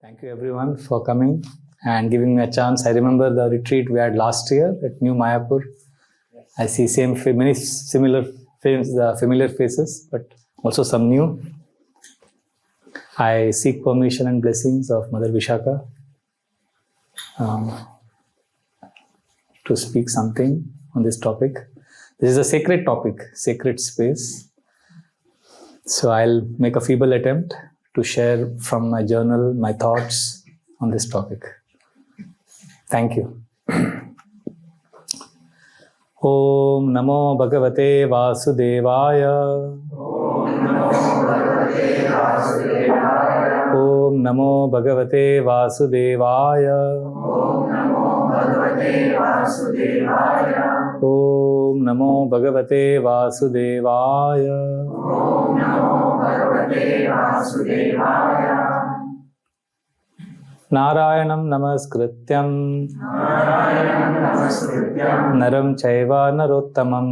Thank you everyone for coming and giving me a chance. I remember the retreat we had last year at New Mayapur. I see many similar familiar faces, but also some new. I seek permission and blessings of Mother Vishaka to speak something on this topic. This is a sacred topic, sacred space. So I'll make a feeble attempt to share from my journal my thoughts on this topic. Thank you. Om Namo Bhagavate Vasudevaya. Om Namo Bhagavate Vasudevaya. Om Namo Bhagavate Vasudevaya. Narayanam namaskrityam naram chaiva narottamam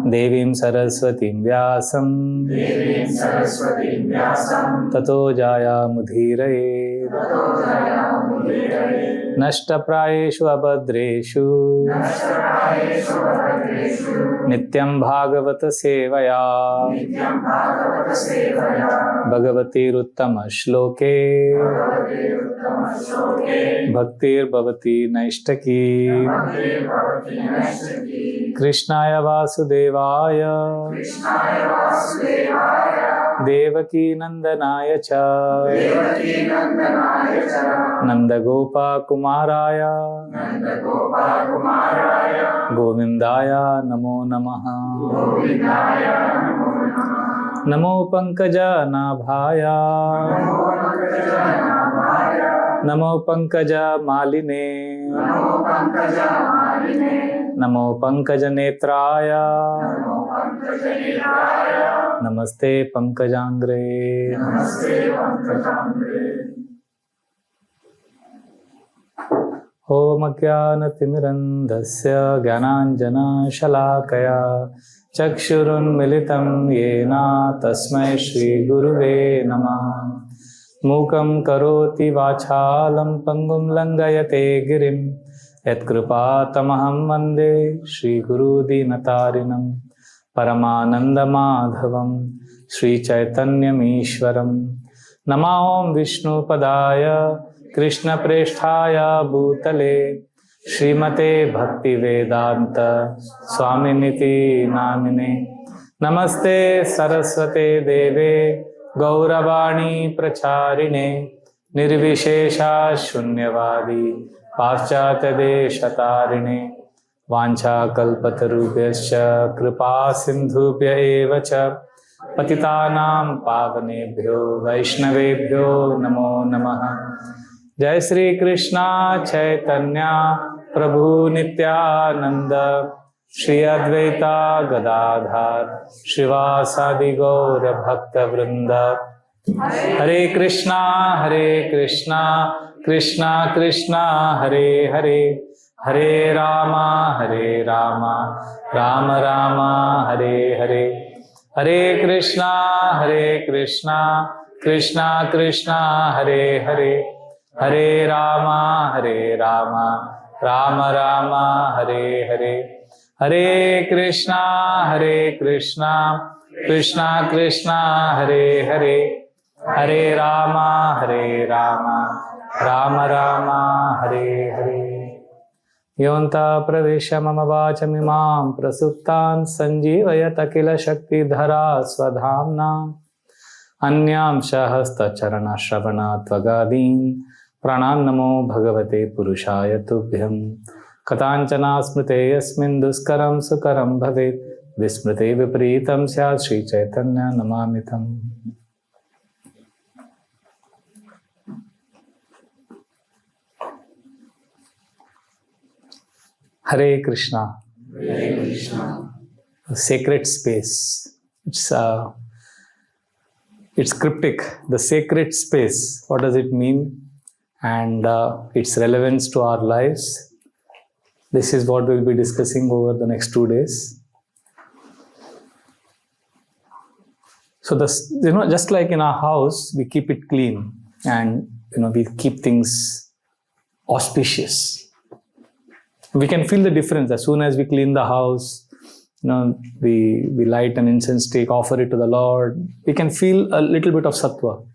devim saraswatim vyasam tato jaya mudhiraye nashtaprayeshu abhadreshu nityam bhagavata sevaya bhagavatir uttama shloke bhaktir bhavati naishtaki krishnaya vasudevaya devaki nandanaya cha nandagopa kumaraya govindaya namo namaha namo pankaja nabhaya namo pankaja maline namo pankaja netraya namaste pankajangre. Om Ajnanatirmirandasya Gyananjana Shalakaya Chakshurun Militam Yena Tasmai Shri Guruve Namah. Mukam Karoti Vachalam Pangum Langayate Girim Yat Kripatamaham Vande Shri Guru Dinatarinam Paramananda Madhavam Shri Chaitanyam Ishwaram. Namahom Vishnu Padaya Krishna Presthaya Bhutale Srimate Bhakti Vedanta Swaminiti Namine. Namaste Saraswate Deve Gauravani Pracharine Nirvishesha Shunyavadi Paschatya Deshatarine Vancha Kalpatarubhyascha Kripa Sindhubhya Evacha Patitanam Pavanebhyo Vaishnavebhyo Namo Namaha. Jai Sri Krishna Chaitanya Prabhu Nityananda Shri Advaita Gadadhar Shrivasadi Gaura Bhakta Vrinda. Hare Krishna Krishna Krishna Hare Hare Hare Rama Rama Rama Hare Hare. Hare Krishna Krishna Krishna Hare Hare Hare Rama Rama Rama Hare Hare. Hare Krishna Krishna Krishna Hare Hare Hare Rama Rama Rama Hare Hare. Yonta pravesha mama vachamimam prasuptan sanjivayata kila shakti dhara swadhamna anyam shahasta charana shravana tvagadin pranam namo bhagavate purushaya tubhyam katanchana smrite yasmin duskaram sukaram bhavet vismrite vipritam syat Shri Chaitanya namamitam. Hare Krishna. Hare Krishna. A sacred space. It's cryptic. The sacred space. What does it mean? And its relevance to our lives. This is what we'll be discussing over the next 2 days. So just like in our house, we keep it clean and we keep things auspicious. We can feel the difference as soon as we clean the house. We light an incense stick, offer it to the Lord. We can feel a little bit of sattva.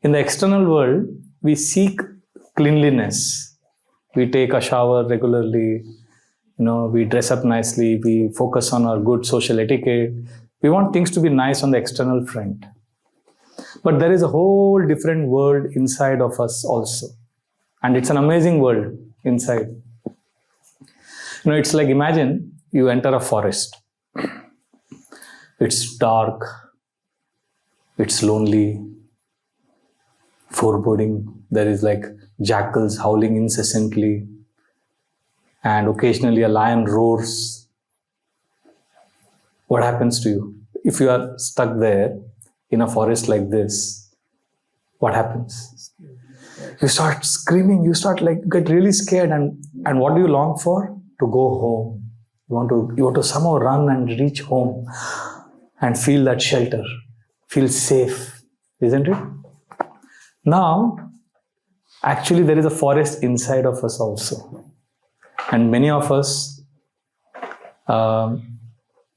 In the external world, we seek cleanliness. We take a shower regularly. We dress up nicely. We focus on our good social etiquette. We want things to be nice on the external front. But there is a whole different world inside of us also. And it's an amazing world inside. It's like, imagine you enter a forest. It's dark. It's lonely. Foreboding. There is like jackals howling incessantly. And occasionally a lion roars. What happens to you? If you are stuck there in a forest like this, what happens? You start screaming, you start get really scared, and what do you long for? To go home. You want to somehow run and reach home and feel that shelter, feel safe, isn't it? Now, actually there is a forest inside of us also. And many of us,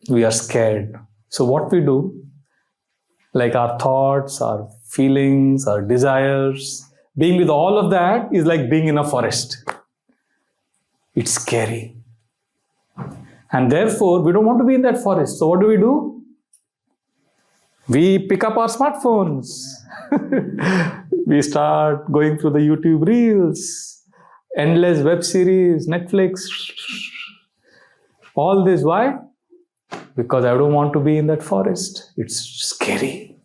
we are scared. So what we do, like our thoughts, our feelings, our desires, being with all of that is like being in a forest. It's scary. And therefore, we don't want to be in that forest. So what do? We pick up our smartphones. We start going through the YouTube reels, endless web series, Netflix. All this, why? Because I don't want to be in that forest. It's scary.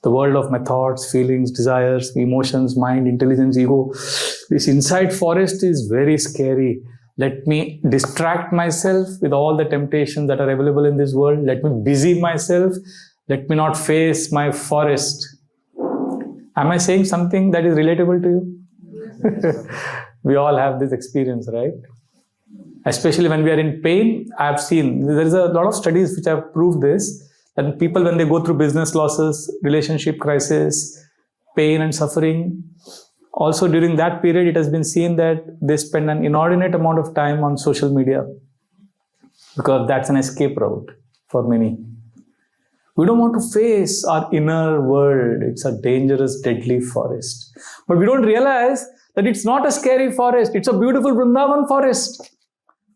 The world of my thoughts, feelings, desires, emotions, mind, intelligence, ego. This inside forest is very scary. Let me distract myself with all the temptations that are available in this world. Let me busy myself. Let me not face my forest. Am I saying something that is relatable to you? We all have this experience, right? Especially when we are in pain. I have seen, there is a lot of studies which have proved this, that people, when they go through business losses, relationship crisis, pain and suffering, also during that period, it has been seen that they spend an inordinate amount of time on social media because that's an escape route for many. We don't want to face our inner world. It's a dangerous, deadly forest. But we don't realize that it's not a scary forest. It's a beautiful Vrindavan forest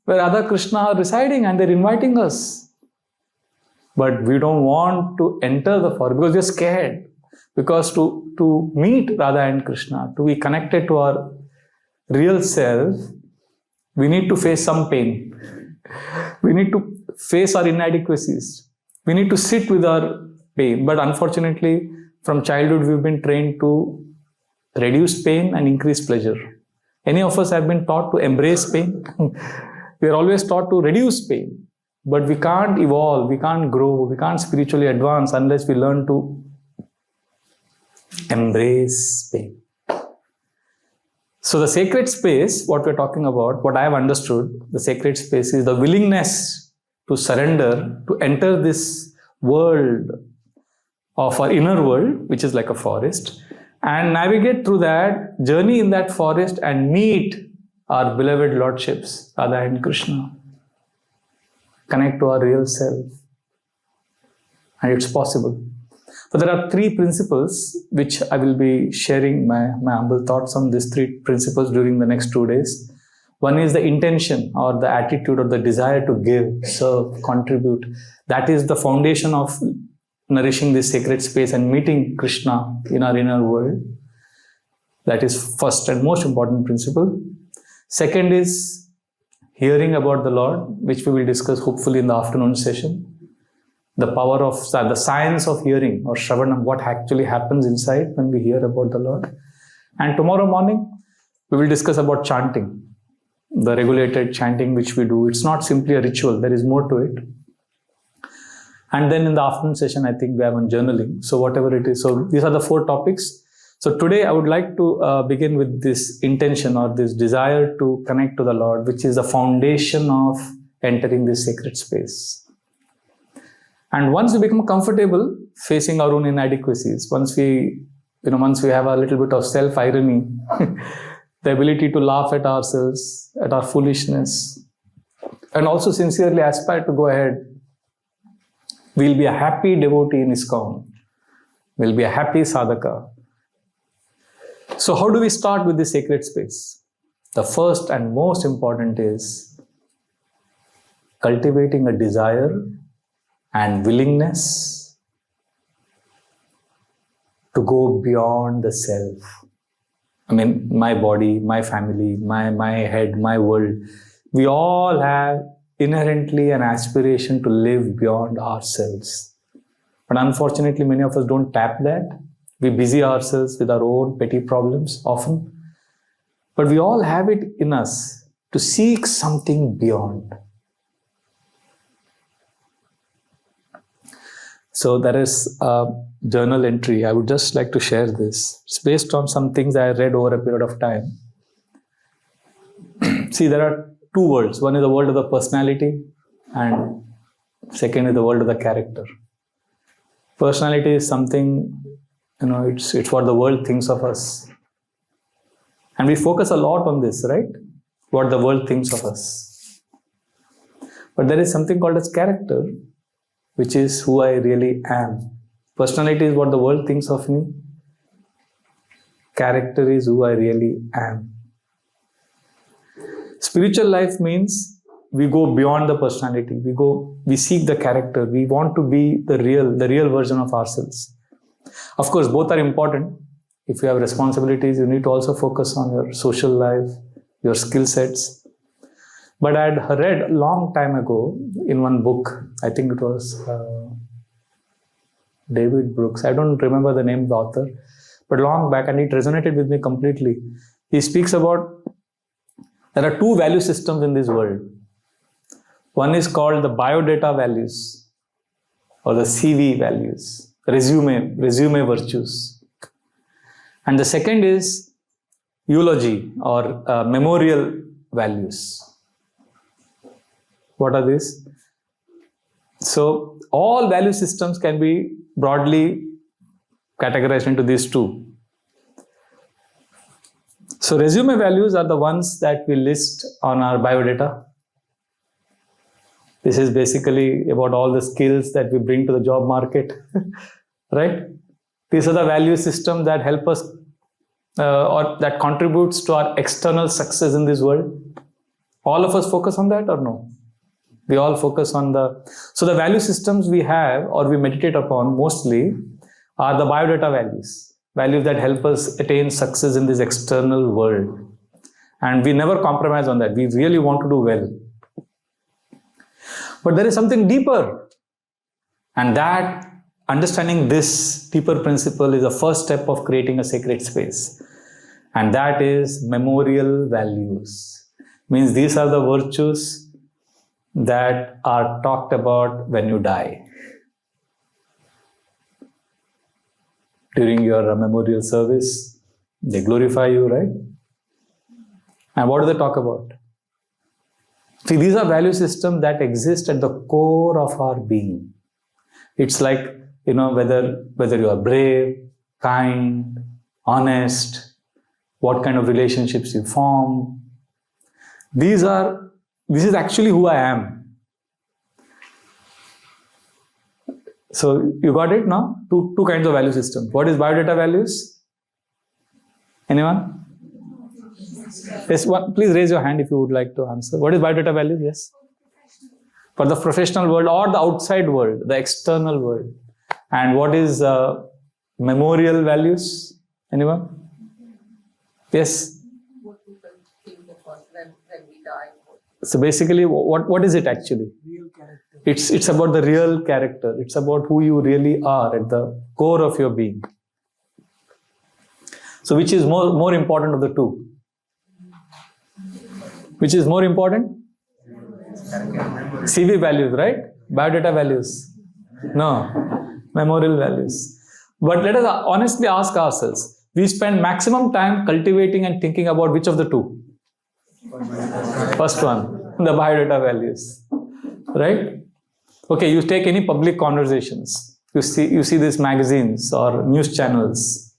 where Radha Krishna are residing and they're inviting us. But we don't want to enter the forest because we're scared. Because to meet Radha and Krishna, to be connected to our real self, we need to face some pain. We need to face our inadequacies. We need to sit with our pain. But unfortunately, from childhood, we've been trained to reduce pain and increase pleasure. Any of us have been taught to embrace pain. We are always taught to reduce pain. But we can't evolve, we can't grow, we can't spiritually advance unless we learn to embrace pain. So the sacred space, what we're talking about, what I have understood, the sacred space is the willingness to surrender, to enter this world of our inner world, which is like a forest, and navigate through that, journey in that forest and meet our beloved lordships, Radha and Krishna. Connect to our real self. And it's possible. But there are three principles which I will be sharing my humble thoughts on these three principles during the next 2 days. One is the intention or the attitude or the desire to give, serve, contribute. That is the foundation of nourishing this sacred space and meeting Krishna in our inner world. That is first and most important principle. Second is hearing about the Lord, which we will discuss hopefully in the afternoon session. The power of the science of hearing or Shravanam, what actually happens inside when we hear about the Lord. And tomorrow morning, we will discuss about chanting, the regulated chanting which we do. It's not simply a ritual, there is more to it. And then in the afternoon session, I think we have on journaling. So whatever it is. So these are the 4 topics. So today I would like to begin with this intention or this desire to connect to the Lord, which is the foundation of entering this sacred space. And once we become comfortable facing our own inadequacies, once we have a little bit of self-irony, the ability to laugh at ourselves, at our foolishness, and also sincerely aspire to go ahead, we'll be a happy devotee in ISKCON. We'll be a happy sadhaka. So how do we start with this sacred space? The first and most important is cultivating a desire and willingness to go beyond the self. I mean, my body, my family, my head, my world. We all have inherently an aspiration to live beyond ourselves. But unfortunately, many of us don't tap that. We busy ourselves with our own petty problems often. But we all have it in us to seek something beyond. So there is a journal entry. I would just like to share this. It's based on some things I read over a period of time. See, there are two worlds. One is the world of the personality, and second is the world of the character. Personality is something, it's what the world thinks of us. And we focus a lot on this, right? What the world thinks of us. But there is something called as character, which is who I really am. Personality is what the world thinks of me. Character is who I really am. Spiritual life means we go beyond the personality. We seek the character. We want to be the real version of ourselves. Of course, both are important. If you have responsibilities, you need to also focus on your social life, your skill sets. But I had read a long time ago in one book, I think it was David Brooks. I don't remember the name of the author, but long back, and it resonated with me completely. He speaks about there are two value systems in this world. One is called the biodata values or the CV values, resume virtues. And the second is eulogy or memorial values. What are these? So all value systems can be broadly categorized into these two. So resume values are the ones that we list on our biodata. This is basically about all the skills that we bring to the job market, right? These are the value systems that help us or that contributes to our external success in this world. All of us focus on that or no? We all focus on so the value systems we have or we meditate upon mostly are the biodata values. Values that help us attain success in this external world. And we never compromise on that. We really want to do well. But there is something deeper. And that understanding this deeper principle is the first step of creating a sacred space. And that is memorial values. Means these are the virtues that are talked about when you die. During your memorial service, they glorify you, right? And what do they talk about? See, these are value systems that exist at the core of our being. It's like, whether you are brave, kind, honest, what kind of relationships you form. This is actually who I am. So you got it now? Two kinds of value systems. What is biodata values? Anyone? Yes, please raise your hand if you would like to answer. What is biodata values? Yes. For the professional world or the outside world, the external world. And what is memorial values? Anyone? Yes. What people think of us when we die. So basically, what is it actually? Real character. It's about the real character. It's about who you really are at the core of your being. So which is more important of the two? Which is more important? CV values, right? Biodata values. No. Memorial values. But let us honestly ask ourselves. We spend maximum time cultivating and thinking about which of the two? First one. The biodata values. Right? Okay, you take any public conversations. You see these magazines or news channels.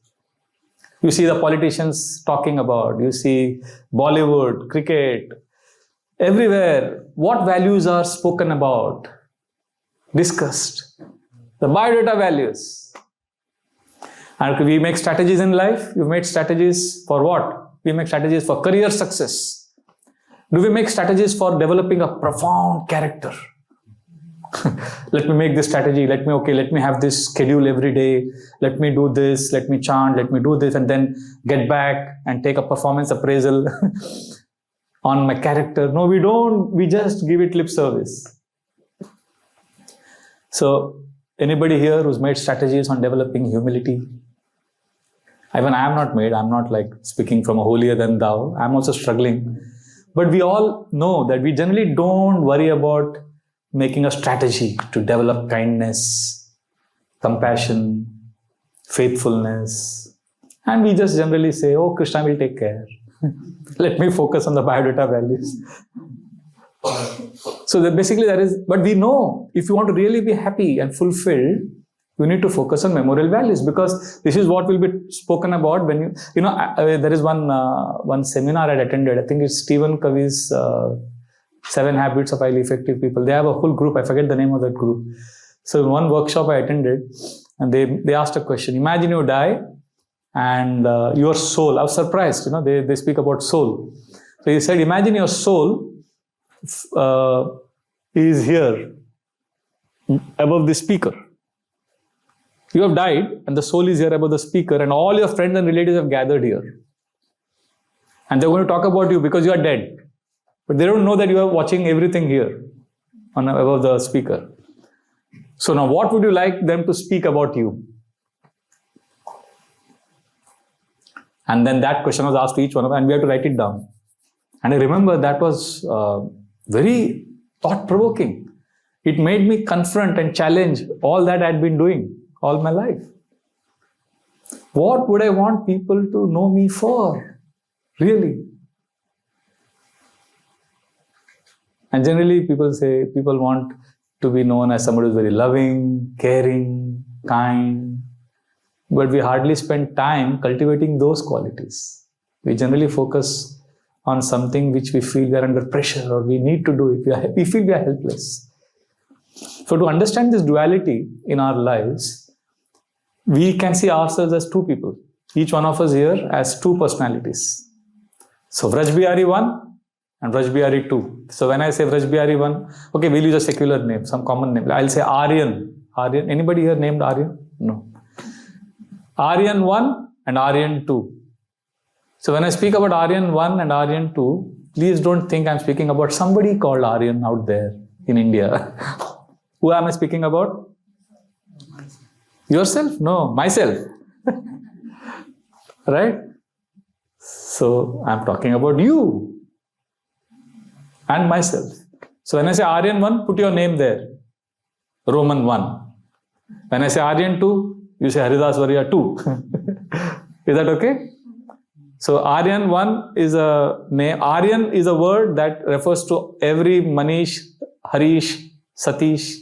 You see the politicians talking about. You see Bollywood, cricket, everywhere. What values are spoken about, discussed? The biodata values. And we make strategies in life. You make strategies for what? We make strategies for career success. Do we make strategies for developing a profound character? Let me make this strategy. Let me have this schedule every day. Let me do this. Let me chant. Let me do this, and then get back and take a performance appraisal on my character. No, we don't. We just give it lip service. So, anybody here who's made strategies on developing humility? Even I am not made. I'm not like speaking from a holier than thou. I'm also struggling. But we all know that we generally don't worry about making a strategy to develop kindness, compassion, faithfulness. And we just generally say, oh, Krishna will take care. Let me focus on the biodata values. So that basically that is, but we know if you want to really be happy and fulfilled, you need to focus on memorial values, because this is what will be spoken about when there is one seminar I attended. I think it's Stephen Covey's 7 Habits of Highly Effective People. They have a whole group. I forget the name of that group. So in one workshop I attended, and they asked a question. Imagine you die and your soul, I was surprised, they speak about soul. So he said, imagine your soul is here above the speaker. You have died and the soul is here above the speaker, and all your friends and relatives have gathered here. And they're going to talk about you because you are dead. But they don't know that you are watching everything here above the speaker. So now what would you like them to speak about you? And then that question was asked to each one of them, and we had to write it down. And I remember that was very thought-provoking. It made me confront and challenge all that I had been doing all my life. What would I want people to know me for? Really? And generally people want to be known as somebody who's very loving, caring, kind. But we hardly spend time cultivating those qualities. We generally focus on something which we feel we are under pressure or we need to do it. We feel we are helpless. So to understand this duality in our lives, we can see ourselves as two people. Each one of us here as two personalities. So Vraja Bihari 1 and Vraja Bihari 2. So when I say Vraja Bihari 1, okay, we'll use a secular name, some common name. I'll say Aryan. Aryan. Anybody here named Aryan? No. Aryan 1 and Aryan 2. So when I speak about Aryan 1 and Aryan 2, please don't think I'm speaking about somebody called Aryan out there in India. Who am I speaking about? Yourself? No, myself. Right? So I'm talking about you and myself. So when I say Aryan 1, put your name there. Roman 1. When I say Aryan 2, you say Haridas Varya 2. Is that okay? So Aryan 1 is a name. Aryan is a word that refers to every Manish, Harish, Satish,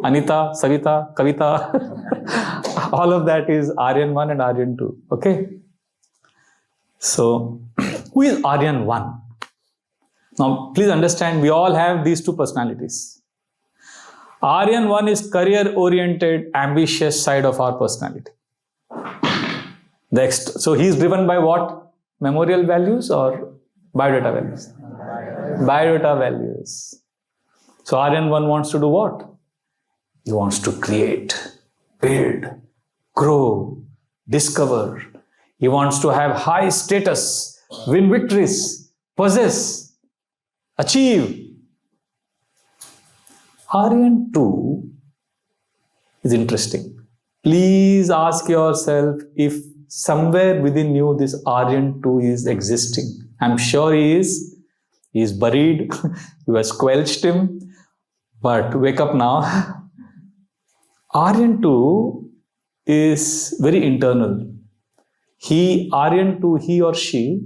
Anita, Savita, Kavita. All of that is Aryan 1 and Aryan 2. Okay? So, who is Aryan 1? Now, please understand, we all have these two personalities. Aryan 1 is career-oriented, ambitious side of our personality. So, he is driven by what? Memorial values or biodata values? Biodata values. So, Aryan 1 wants to do what? He wants to create, build, grow, discover. He wants to have high status, win victories, possess, achieve. Aryan 2 is interesting. Please ask yourself if somewhere within you this Aryan 2 is existing. I'm sure he is. He is buried. You have squelched him. But wake up now. Aryan 2 is very internal. Aryan 2, he or she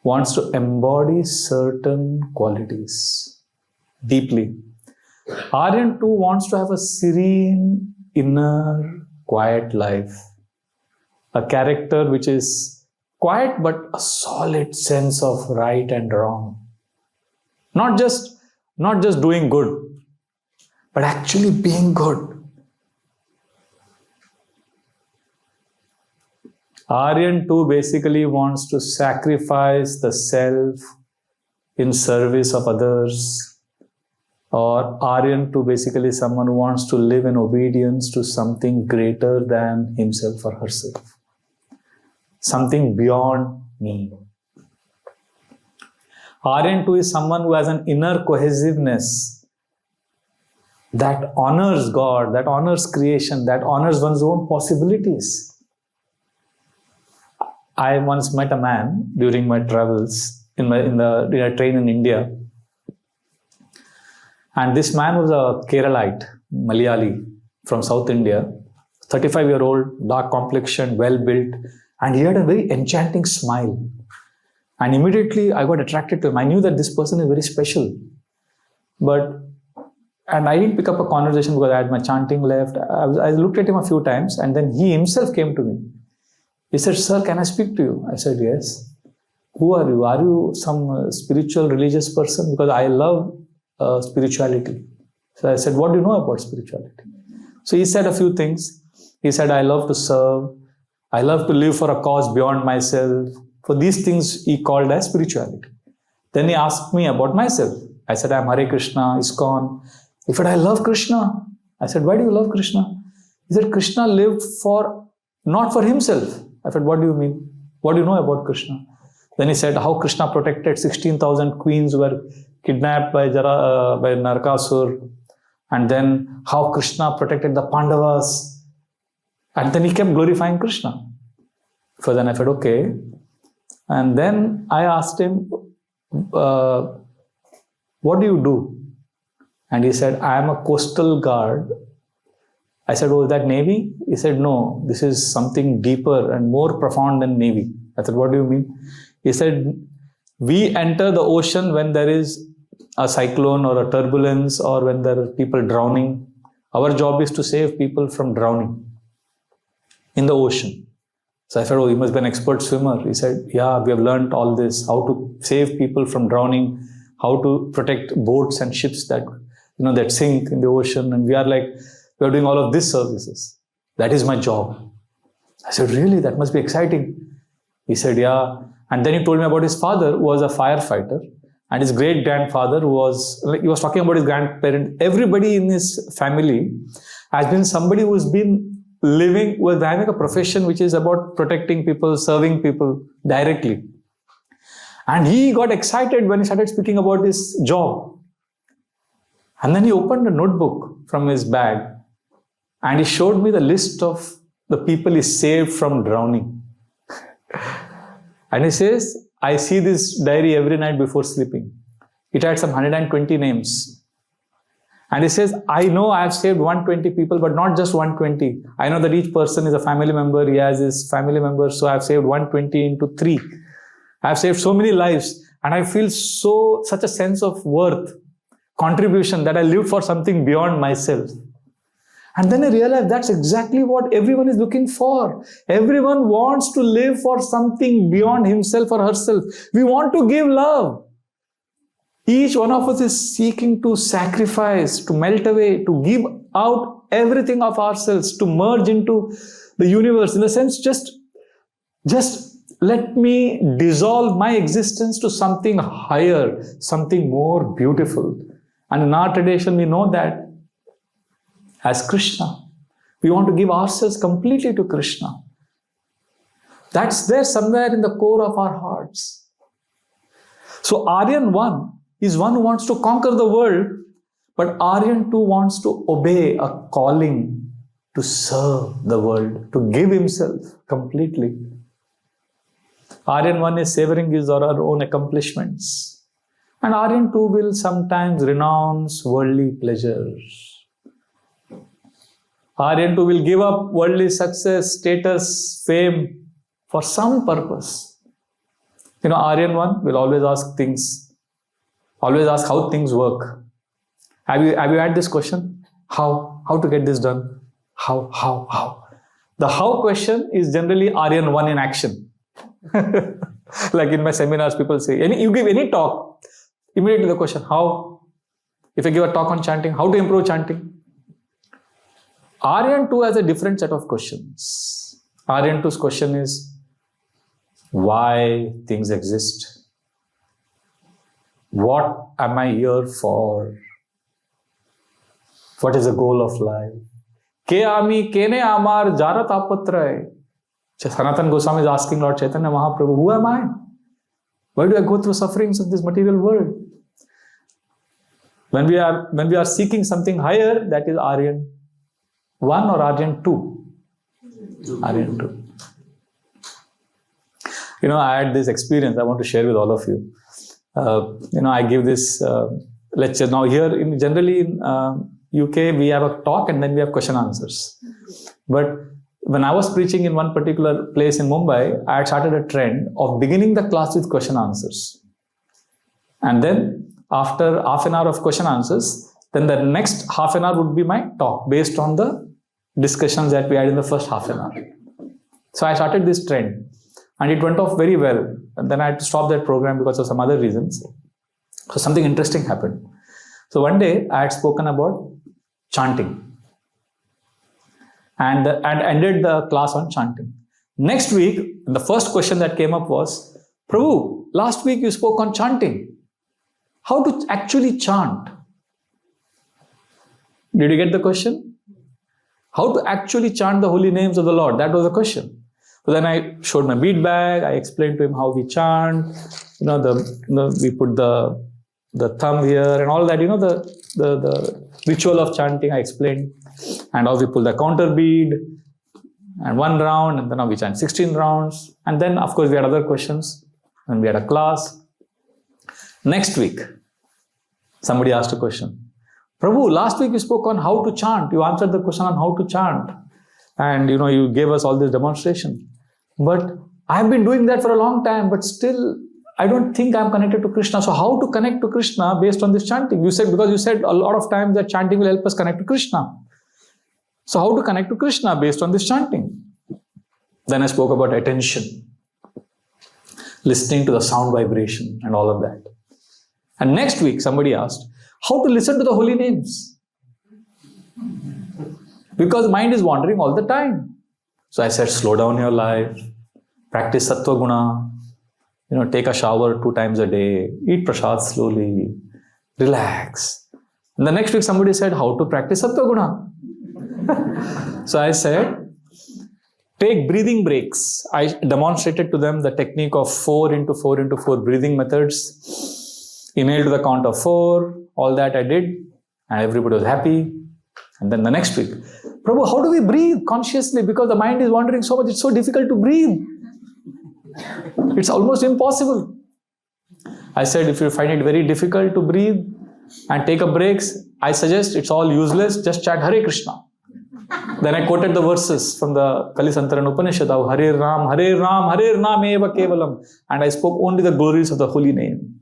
wants to embody certain qualities deeply. Aryan 2 wants to have a serene, inner, quiet life. A character which is quiet but a solid sense of right and wrong. Not just doing good, but actually being good. Aryan 2 basically wants to sacrifice the self in service of others. Or Aryan 2 basically someone who wants to live in obedience to something greater than himself or herself. Something beyond me. Aryan 2 is someone who has an inner cohesiveness that honors God, that honors creation, that honors one's own possibilities. I once met a man during my travels in a train in India. And this man was a Keralite, Malayali, from South India, 35-year-old, dark complexion, well-built, and he had a very enchanting smile. And immediately I got attracted to him. I knew that this person is very special. And I didn't pick up a conversation because I had my chanting left. I looked at him a few times, and then he himself came to me. He said, "Sir, can I speak to you?" I said, "Yes." "Who are you? Are you some spiritual, religious person? Because I love spirituality." So I said, "What do you know about spirituality?" So he said a few things. He said, "I love to serve. I love to live for a cause beyond myself." For these things he called as spirituality. Then he asked me about myself. I said, "I'm Hare Krishna, ISKCON." He said, "I love Krishna." I said, "Why do you love Krishna?" He said, "Krishna lived not for himself." I said, "What do you mean? What do you know about Krishna?" Then he said how Krishna protected 16,000 queens who were kidnapped by Narakasur. And then how Krishna protected the Pandavas. And then he kept glorifying Krishna. So then I said, okay. And then I asked him, what do you do? And he said, "I am a coastal guard." I said, "Oh, is that Navy?" He said, "No, this is something deeper and more profound than Navy." I said, "What do you mean?" He said, "We enter the ocean when there is a cyclone or a turbulence or when there are people drowning. Our job is to save people from drowning in the ocean." So I said, "Oh, you must be an expert swimmer." He said, "Yeah, we have learned all this, how to save people from drowning, how to protect boats and ships that sink in the ocean. And we are doing all of these services. That is my job." I said, "Really? That must be exciting." He said, "Yeah." And then he told me about his father, who was a firefighter, and his great-grandfather, he was talking about his grandparent. Everybody in his family has been somebody who's been having a profession which is about protecting people, serving people directly. And he got excited when he started speaking about his job. And then he opened a notebook from his bag and he showed me the list of the people he saved from drowning. And he says, "I see this diary every night before sleeping." It had some 120 names. And he says, "I know I have saved 120 people, but not just 120. I know that each person is a family member. He has his family members. So I have saved 120 into 3. I have saved so many lives. And I feel such a sense of worth, contribution, that I lived for something beyond myself." And then I realized that's exactly what everyone is looking for. Everyone wants to live for something beyond himself or herself. We want to give love. Each one of us is seeking to sacrifice, to melt away, to give out everything of ourselves, to merge into the universe. In a sense, just let me dissolve my existence to something higher, something more beautiful. And in our tradition, we know that as Krishna, we want to give ourselves completely to Krishna. That's there somewhere in the core of our hearts. So Aryan 1 is one who wants to conquer the world, but Aryan 2 wants to obey a calling to serve the world, to give himself completely. Aryan 1 is savoring his or her own accomplishments, and Aryan 2 will sometimes renounce worldly pleasures. Aryan 2 will give up worldly success, status, fame for some purpose. Aryan 1 will always ask how things work. Have you had this question? How to get this done? How? The how question is generally Aryan 1 in action. Like in my seminars, people say, you give any talk, immediately the question, how? If I give a talk on chanting, how to improve chanting? Aryan 2 has a different set of questions. Aryan 2's question is, why things exist? What am I here for? What is the goal of life? Ke ami, kene amar, jarat apatray. Sanatan Goswami is asking Lord Chaitanya Mahaprabhu, who am I? Why do I go through sufferings of this material world? When we are seeking something higher, that is Aryan 1 or Aryan 2? Aryan 2. I had this experience I want to share with all of you. I give this lecture. Now here, generally in UK, we have a talk and then we have question answers. But when I was preaching in one particular place in Mumbai, I had started a trend of beginning the class with question answers. And then after half an hour of question answers, then the next half an hour would be my talk based on the discussions that we had in the first half an hour. So I started this trend and it went off very well. And then I had to stop that program because of some other reasons. So something interesting happened. So one day I had spoken about chanting. And ended the class on chanting. Next week, the first question that came up was, Prabhu, last week you spoke on chanting. How to actually chant? Did you get the question? How to actually chant the holy names of the Lord? That was the question. So then I showed my bead bag. I explained to him how we chant. We put the thumb here and all that. The ritual of chanting. I explained. And how we pull the counter bead, and 1 round, and then now we chant 16 rounds. And then, of course, we had other questions, and we had a class. Next week, somebody asked a question. Prabhu, last week you spoke on how to chant. You answered the question on how to chant. And, you gave us all this demonstration. But I've been doing that for a long time, but still, I don't think I'm connected to Krishna. So how to connect to Krishna based on this chanting? Because you said a lot of times that chanting will help us connect to Krishna. So how to connect to Krishna based on this chanting? Then I spoke about attention, listening to the sound vibration and all of that. And next week somebody asked, how to listen to the holy names? Because mind is wandering all the time. So I said, slow down your life, practice sattva guna, take a shower 2 times a day, eat prasad slowly, relax. And the next week somebody said, how to practice sattva guna? So I said, take breathing breaks. I demonstrated to them the technique of 4 into 4 into 4 breathing methods. Inhale to the count of 4. All that I did. And everybody was happy. And then the next week, Prabhu, how do we breathe consciously? Because the mind is wandering so much, it's so difficult to breathe. It's almost impossible. I said, if you find it very difficult to breathe and take a breaks, I suggest it's all useless. Just chant Hare Krishna. Then I quoted the verses from the Kalisantaran Upanishad of Hare Ram, Hare Ram, Hare Nam Eva Kevalam. And I spoke only the glories of the holy name.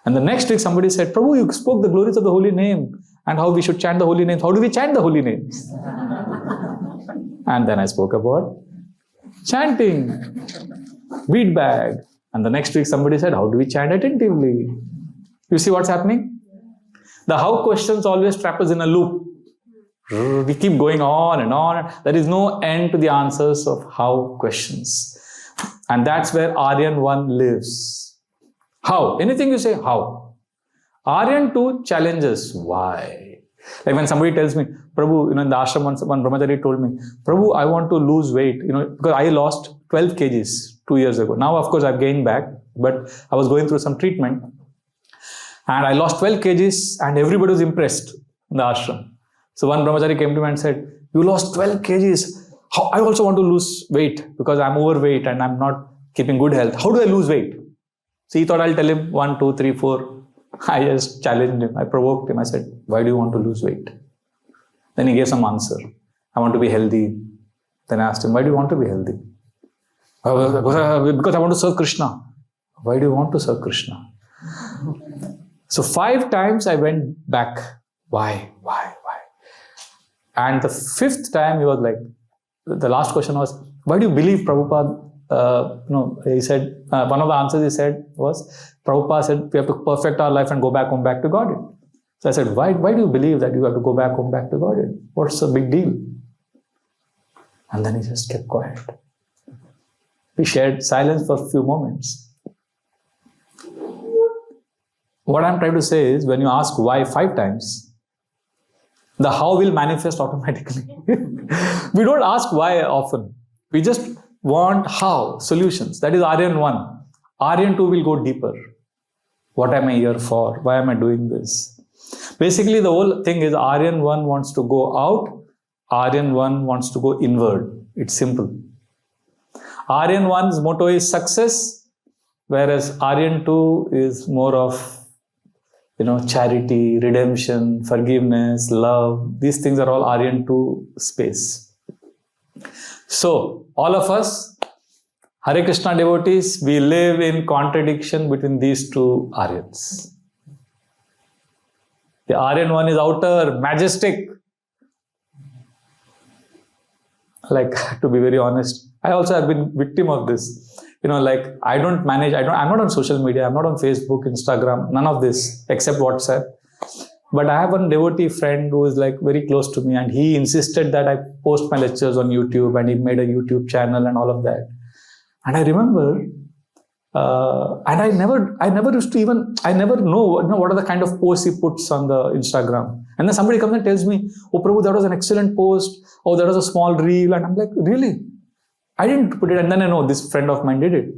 And the next week somebody said, Prabhu, you spoke the glories of the holy name and how we should chant the holy names. How do we chant the holy names? And then I spoke about chanting, bead bag. And the next week somebody said, how do we chant attentively? You see what's happening? The how questions always trap us in a loop. We keep going on and on. There is no end to the answers of how questions. And that's where Aryan 1 lives. How? Anything you say, how? Aryan 2 challenges, why? Like when somebody tells me, Prabhu, in the ashram, one brahmachari told me, Prabhu, I want to lose weight, because I lost 12 kgs 2 years ago. Now, of course, I've gained back, but I was going through some treatment. And I lost 12 kgs and everybody was impressed in the ashram. So one brahmachari came to me and said, you lost 12 kgs. I also want to lose weight because I'm overweight and I'm not keeping good health. How do I lose weight? So he thought I'll tell him 1, 2, 3, 4. I just challenged him. I provoked him. I said, why do you want to lose weight? Then he gave some answer. I want to be healthy. Then I asked him, why do you want to be healthy? Because I want to serve Krishna. Why do you want to serve Krishna? So 5 times I went back Why? And the fifth time he was like, the last question was, why do you believe Prabhupada? He said, one of the answers he said was, Prabhupada said, we have to perfect our life and go back home, back to Godhead. So I said, why do you believe that you have to go back home, back to Godhead? What's the big deal? And then he just kept quiet. We shared silence for a few moments. What I'm trying to say is, when you ask why 5 times, the how will manifest automatically. We don't ask why often. We just want how, solutions. That is Aryan 1. Aryan 2 will go deeper. What am I here for? Why am I doing this? Basically, the whole thing is Aryan 1 wants to go out. Aryan 1 wants to go inward. It's simple. Aryan 1's motto is success, whereas Aryan 2 is more of charity, redemption, forgiveness, love. These things are all Aryan 2 space. So, all of us, Hare Krishna devotees, we live in contradiction between these two Aryans. The Aryan 1 is outer, majestic. Like, to be very honest, I also have been victim of this. I'm not on social media, I'm not on Facebook, Instagram, none of this except WhatsApp. But I have one devotee friend who is like very close to me, and he insisted that I post my lectures on YouTube, and he made a YouTube channel and all of that. And I remember, and I never used to even, I never know what are the kind of posts he puts on the Instagram. And then somebody comes and tells me, oh Prabhu, that was an excellent post. Oh, that was a small reel. And I'm like, really? I didn't put it. And then I know this friend of mine did it.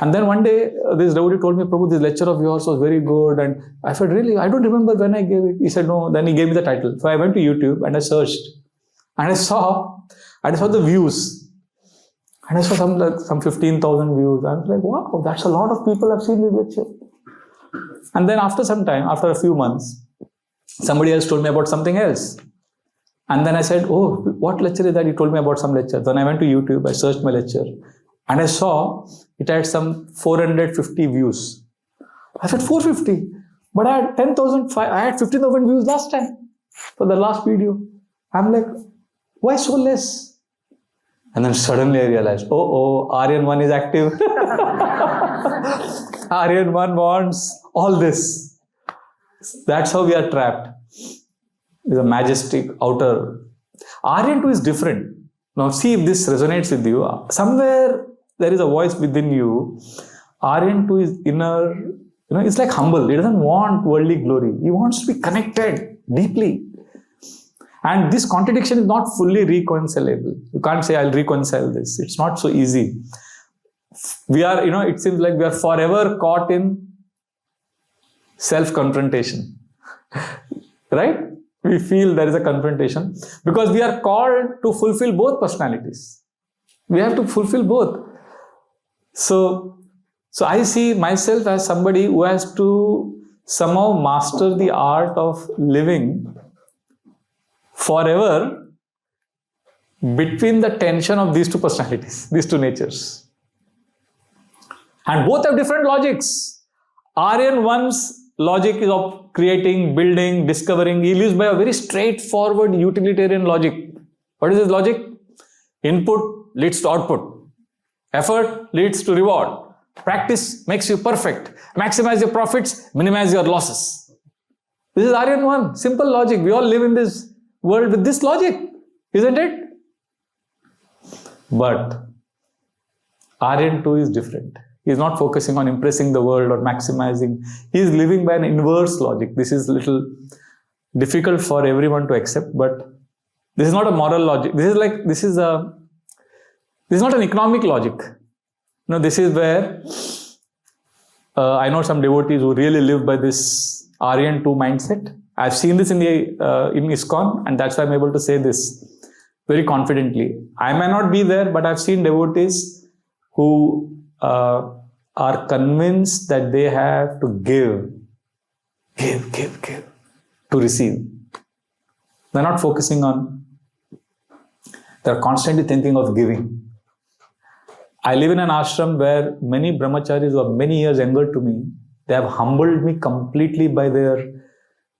And then one day, this devotee told me, Prabhu, this lecture of yours was very good. And I said, really? I don't remember when I gave it. He said, no. Then he gave me the title. So I went to YouTube and I searched. And I saw the views. And I saw some 15,000 views. I was like, wow, that's a lot of people have seen this lecture. And then after some time, after a few months, somebody else told me about something else. And then I said, oh, what lecture is that? He told me about some lecture. Then I went to YouTube, I searched my lecture. And I saw it had some 450 views. I said, 450? But I had 15,000 views last time for the last video. I'm like, why so less? And then suddenly I realized, Aryan 1 is active. Aryan 1 wants all this. That's how we are trapped. It's a majestic outer. Aryan 2 is different. Now see if this resonates with you. Somewhere there is a voice within you. Aryan 2 is inner, it's like humble. He doesn't want worldly glory. He wants to be connected deeply. And this contradiction is not fully reconcilable. You can't say, I'll reconcile this. It's not so easy. We are, it seems like we are forever caught in self-confrontation. Right? We feel there is a confrontation because we are called to fulfill both personalities. We have to fulfill both. So I see myself as somebody who has to somehow master the art of living forever between the tension of these two personalities, these two natures. And both have different logics. Aryan 1's logic is of creating, building, discovering. He lives by a very straightforward utilitarian logic. What is his logic? Input leads to output. Effort leads to reward. Practice makes you perfect. Maximize your profits, minimize your losses. This is Aryan 1. Simple logic. We all live in this world with this logic, isn't it? But Aryan 2 is different. He is not focusing on impressing the world or maximizing. He is living by an inverse logic. This is a little difficult for everyone to accept, but this is not a moral logic. This is not an economic logic. This is where I know some devotees who really live by this Aryan 2 mindset. I've seen this in ISKCON, and that's why I'm able to say this very confidently. I may not be there, but I've seen devotees who are convinced that they have to give to receive. They're not focusing on, they're constantly thinking of giving. I live in an ashram where many brahmacharis who are many years younger to me, they have humbled me completely by their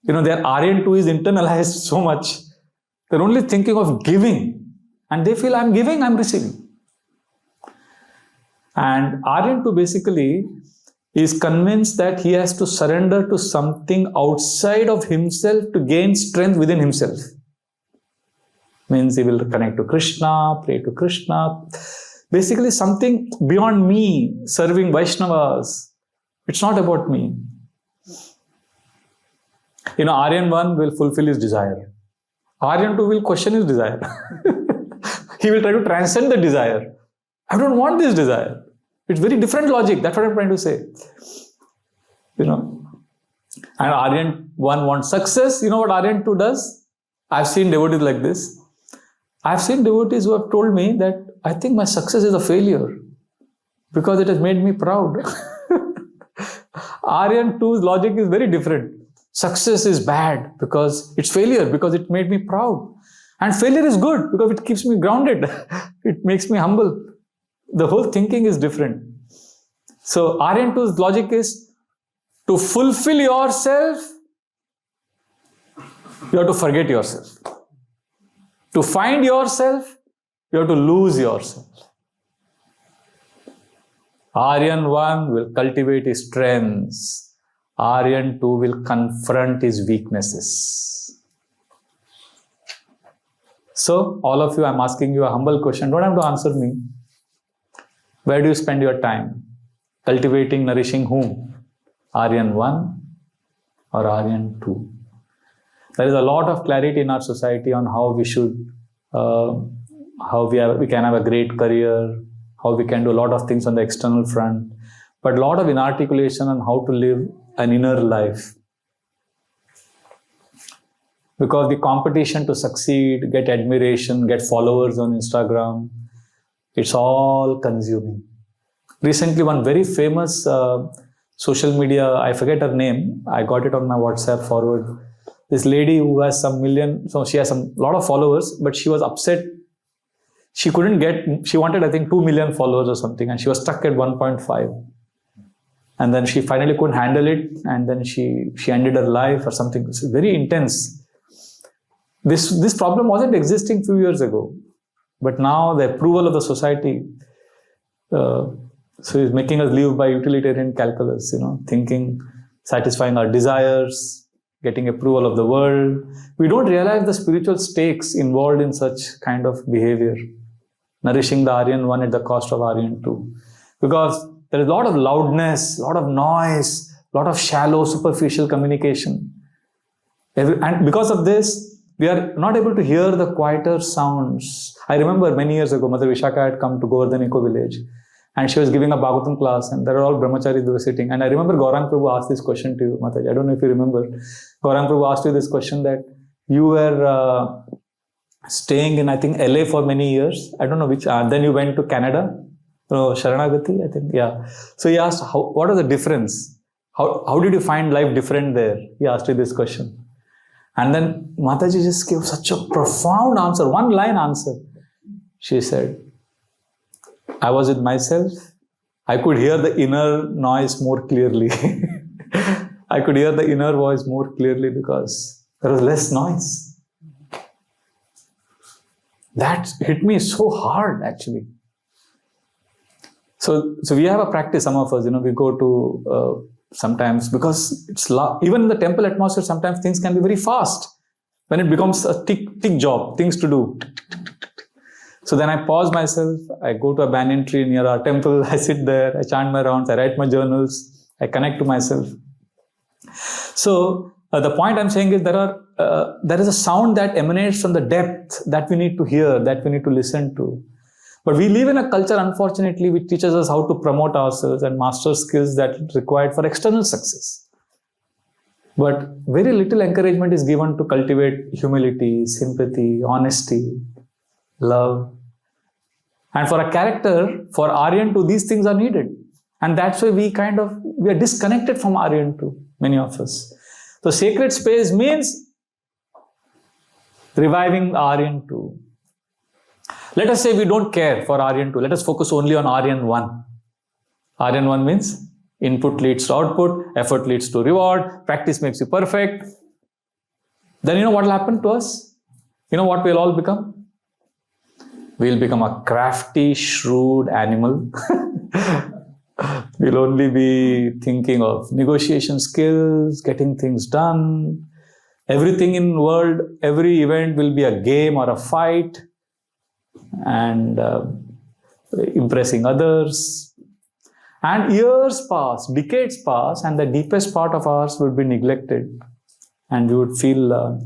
Their Aryan 2 is internalized so much. They're only thinking of giving. And they feel, I'm giving, I'm receiving. And Aryan 2 basically is convinced that he has to surrender to something outside of himself to gain strength within himself. Means he will connect to Krishna, pray to Krishna. Basically something beyond me, serving Vaishnavas. It's not about me. Aryan 1 will fulfill his desire. Aryan 2 will question his desire. He will try to transcend the desire. I don't want this desire. It's very different logic. That's what I'm trying to say. And Aryan 1 wants success. You know what Aryan 2 does? I've seen devotees like this. I've seen devotees who have told me that I think my success is a failure because it has made me proud. Aryan 2's logic is very different. Success is bad because it's failure, because it made me proud. And failure is good because it keeps me grounded. It makes me humble. The whole thinking is different. So Aryan 2's logic is to fulfill yourself, you have to forget yourself. To find yourself, you have to lose yourself. Aryan 1 will cultivate his strengths. Aryan 2 will confront his weaknesses. So, all of you, I'm asking you a humble question. Don't have to answer me. Where do you spend your time? Cultivating, nourishing whom? Aryan 1 or Aryan 2? There is a lot of clarity in our society on how we should, we can have a great career, how we can do a lot of things on the external front, but a lot of inarticulation on how to live an inner life. Because the competition to succeed, get admiration, get followers on Instagram, it's all consuming. Recently, one very famous social media, I forget her name, I got it on my WhatsApp forward. This lady who has some million, so she has a lot of followers, but she was upset. She wanted, I think, 2 million followers or something, and she was stuck at 1.5. And then she finally couldn't handle it, and then she ended her life or something. It's very intense. This problem wasn't existing a few years ago, but now the approval of the society, so is making us live by utilitarian calculus, thinking, satisfying our desires, getting approval of the world. We don't realize the spiritual stakes involved in such kind of behavior. Nourishing the Aryan 1 at the cost of Aryan 2. Because there is a lot of loudness, a lot of noise, a lot of shallow, superficial communication. And because of this, we are not able to hear the quieter sounds. I remember many years ago, Mother Vishaka had come to Govardhan Eco Village, and she was giving a Bhagavatam class, and there were all brahmacharis who were sitting. And I remember Gaurang Prabhu asked this question to you, Mataji. I don't know if you remember. Gaurang Prabhu asked you this question that you were staying in, I think, LA for many years. I don't know which. Then you went to Canada. Sharanagati, I think. Yeah. So he asked, what was the difference? How did you find life different there? He asked you this question. And then Mataji just gave such a profound answer, one line answer. She said, I was with myself. I could hear the inner noise more clearly. I could hear the inner voice more clearly because there was less noise. That hit me so hard, actually. So we have a practice, some of us, we go to sometimes, because it's even in the temple atmosphere, sometimes things can be very fast. When it becomes a tick job, things to do. So then I pause myself, I go to a banyan tree near our temple, I sit there, I chant my rounds, I write my journals, I connect to myself. So the point I'm saying is there is a sound that emanates from the depth that we need to hear, that we need to listen to. But we live in a culture, unfortunately, which teaches us how to promote ourselves and master skills that are required for external success. But very little encouragement is given to cultivate humility, sympathy, honesty, love. And for a character, for Aryan 2, these things are needed. And that's why we are disconnected from Aryan 2, many of us. So sacred space means reviving Aryan 2. Let us say we don't care for Aryan 2. Let us focus only on Aryan 1. Aryan 1 means input leads to output, effort leads to reward, practice makes you perfect. then you know what will happen to us? You know what we'll all become? We'll become a crafty, shrewd animal. We'll only be thinking of negotiation skills, getting things done. Everything in the world, every event will be a game or a fight, and impressing others. And years pass, decades pass, and the deepest part of ours would be neglected. And we would feel,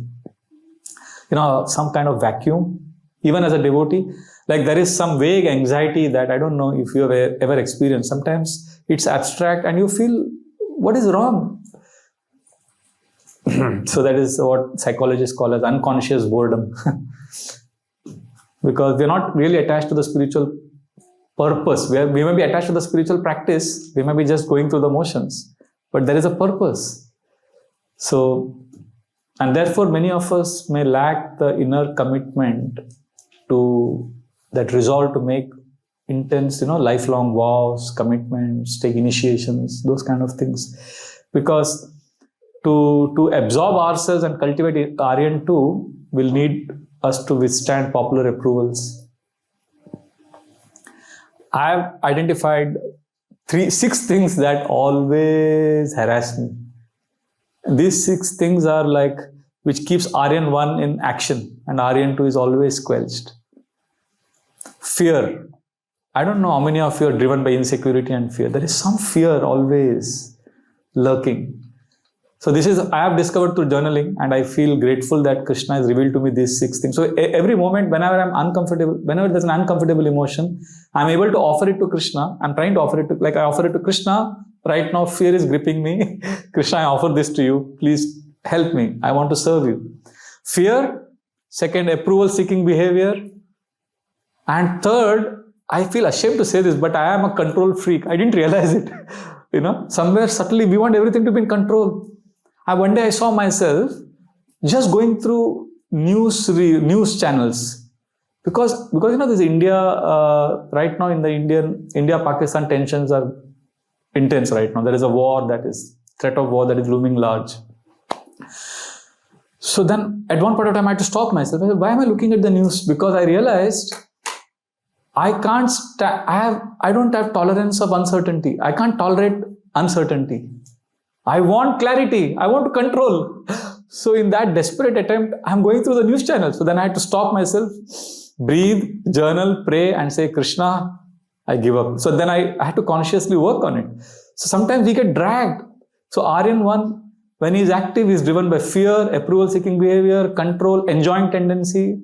some kind of vacuum. Even as a devotee, like there is some vague anxiety that I don't know if you have ever experienced. Sometimes it's abstract and you feel, what is wrong? So that is what psychologists call as unconscious boredom. Because we're not really attached to the spiritual purpose. We may be attached to the spiritual practice. We may be just going through the motions. But there is a purpose. So, and therefore many of us may lack the inner commitment to that resolve to make intense, lifelong vows, commitments, take initiations, those kind of things. Because to absorb ourselves and cultivate Aryan too will need us to withstand popular approvals. I have identified 6 things that always harass me. These 6 things are like which keeps Aryan 1 in action and Aryan 2 is always squelched. Fear. I don't know how many of you are driven by insecurity and fear. There is some fear always lurking. So this is, I have discovered through journaling, and I feel grateful that Krishna has revealed to me these 6 things. So every moment, whenever I'm uncomfortable, whenever there's an uncomfortable emotion, I'm able to offer it to Krishna. I'm trying to offer it to, I offer it to Krishna. Right now, fear is gripping me. Krishna, I offer this to you. Please help me. I want to serve you. Fear. Second, approval-seeking behavior. And third, I feel ashamed to say this, but I am a control freak. I didn't realize it. Somewhere subtly, we want everything to be in control. One day I saw myself just going through news channels because this India right now in the India-Pakistan tensions are intense right now. There is a threat of war that is looming large. So then at one point of time I had to stop myself. I said, why am I looking at the news? Because I realized I don't have tolerance of uncertainty. I can't tolerate uncertainty. I want clarity. I want to control. So in that desperate attempt, I'm going through the news channel. So then I had to stop myself, breathe, journal, pray and say, Krishna, I give up. So then I had to consciously work on it. So sometimes we get dragged. So Aryan 1, when he's active, he's driven by fear, approval-seeking behavior, control, enjoying tendency.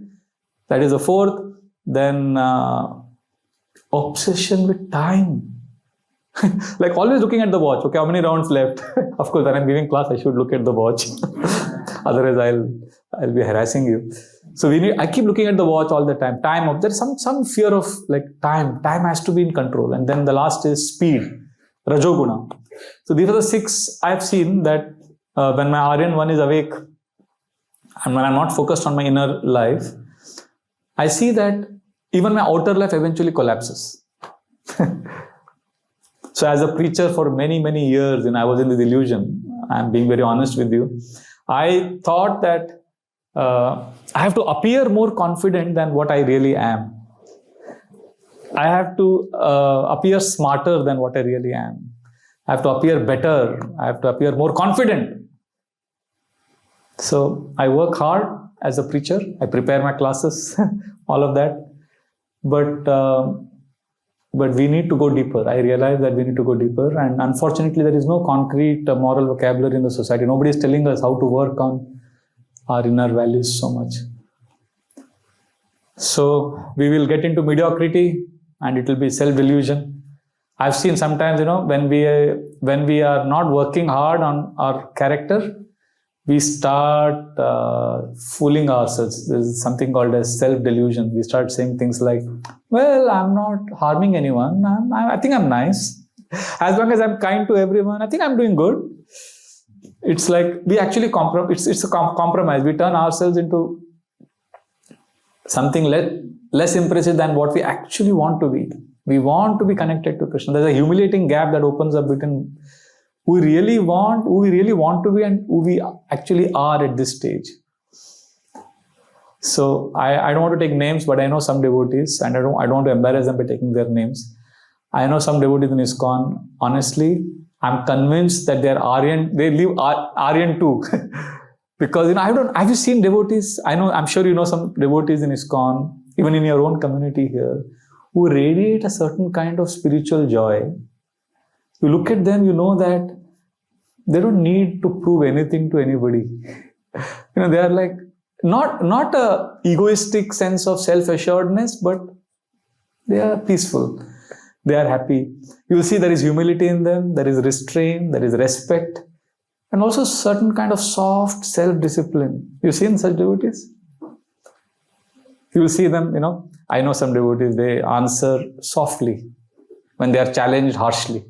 That is the 4th. Then obsession with time. Like always looking at the watch. Okay, how many rounds left? Of course, when I'm giving class, I should look at the watch. Otherwise, I'll be harassing you. So I keep looking at the watch all the time. There's some fear of time. Time has to be in control. And then the last is speed, Rajoguna. So these are the 6 I've seen that when my Aryan 1 is awake and when I'm not focused on my inner life, I see that even my outer life eventually collapses. So as a preacher for many, many years, and I was in this illusion, I'm being very honest with you, I thought that I have to appear more confident than what I really am. I have to appear smarter than what I really am. I have to appear better. I have to appear more confident. So I work hard as a preacher. I prepare my classes, all of that. But we need to go deeper. I realize that we need to go deeper. And unfortunately, there is no concrete moral vocabulary in the society. Nobody is telling us how to work on our inner values so much. So we will get into mediocrity and it will be self-delusion. I've seen sometimes, when we are not working hard on our character, we start fooling ourselves. There's something called as self-delusion. We start saying things like, well, I'm not harming anyone. I think I'm nice. As long as I'm kind to everyone, I think I'm doing good. It's like we actually it's a compromise. We turn ourselves into something less impressive than what we actually want to be. We want to be connected to Krishna. There's a humiliating gap that opens up between who we really want to be and who we actually are at this stage. So I don't want to take names, but I know some devotees, and I don't want to embarrass them by taking their names. I know some devotees in ISKCON. Honestly, I'm convinced that they're Aryan. They live Aryan too, because have you seen devotees? I'm sure you know some devotees in ISKCON, even in your own community here, who radiate a certain kind of spiritual joy. You look at them, you know that they don't need to prove anything to anybody. They are like not a egoistic sense of self-assuredness, but they are peaceful. They are happy. You will see there is humility in them, there is restraint, there is respect, and also certain kind of soft self-discipline. You've seen such devotees? You will see them, I know some devotees, they answer softly when they are challenged harshly.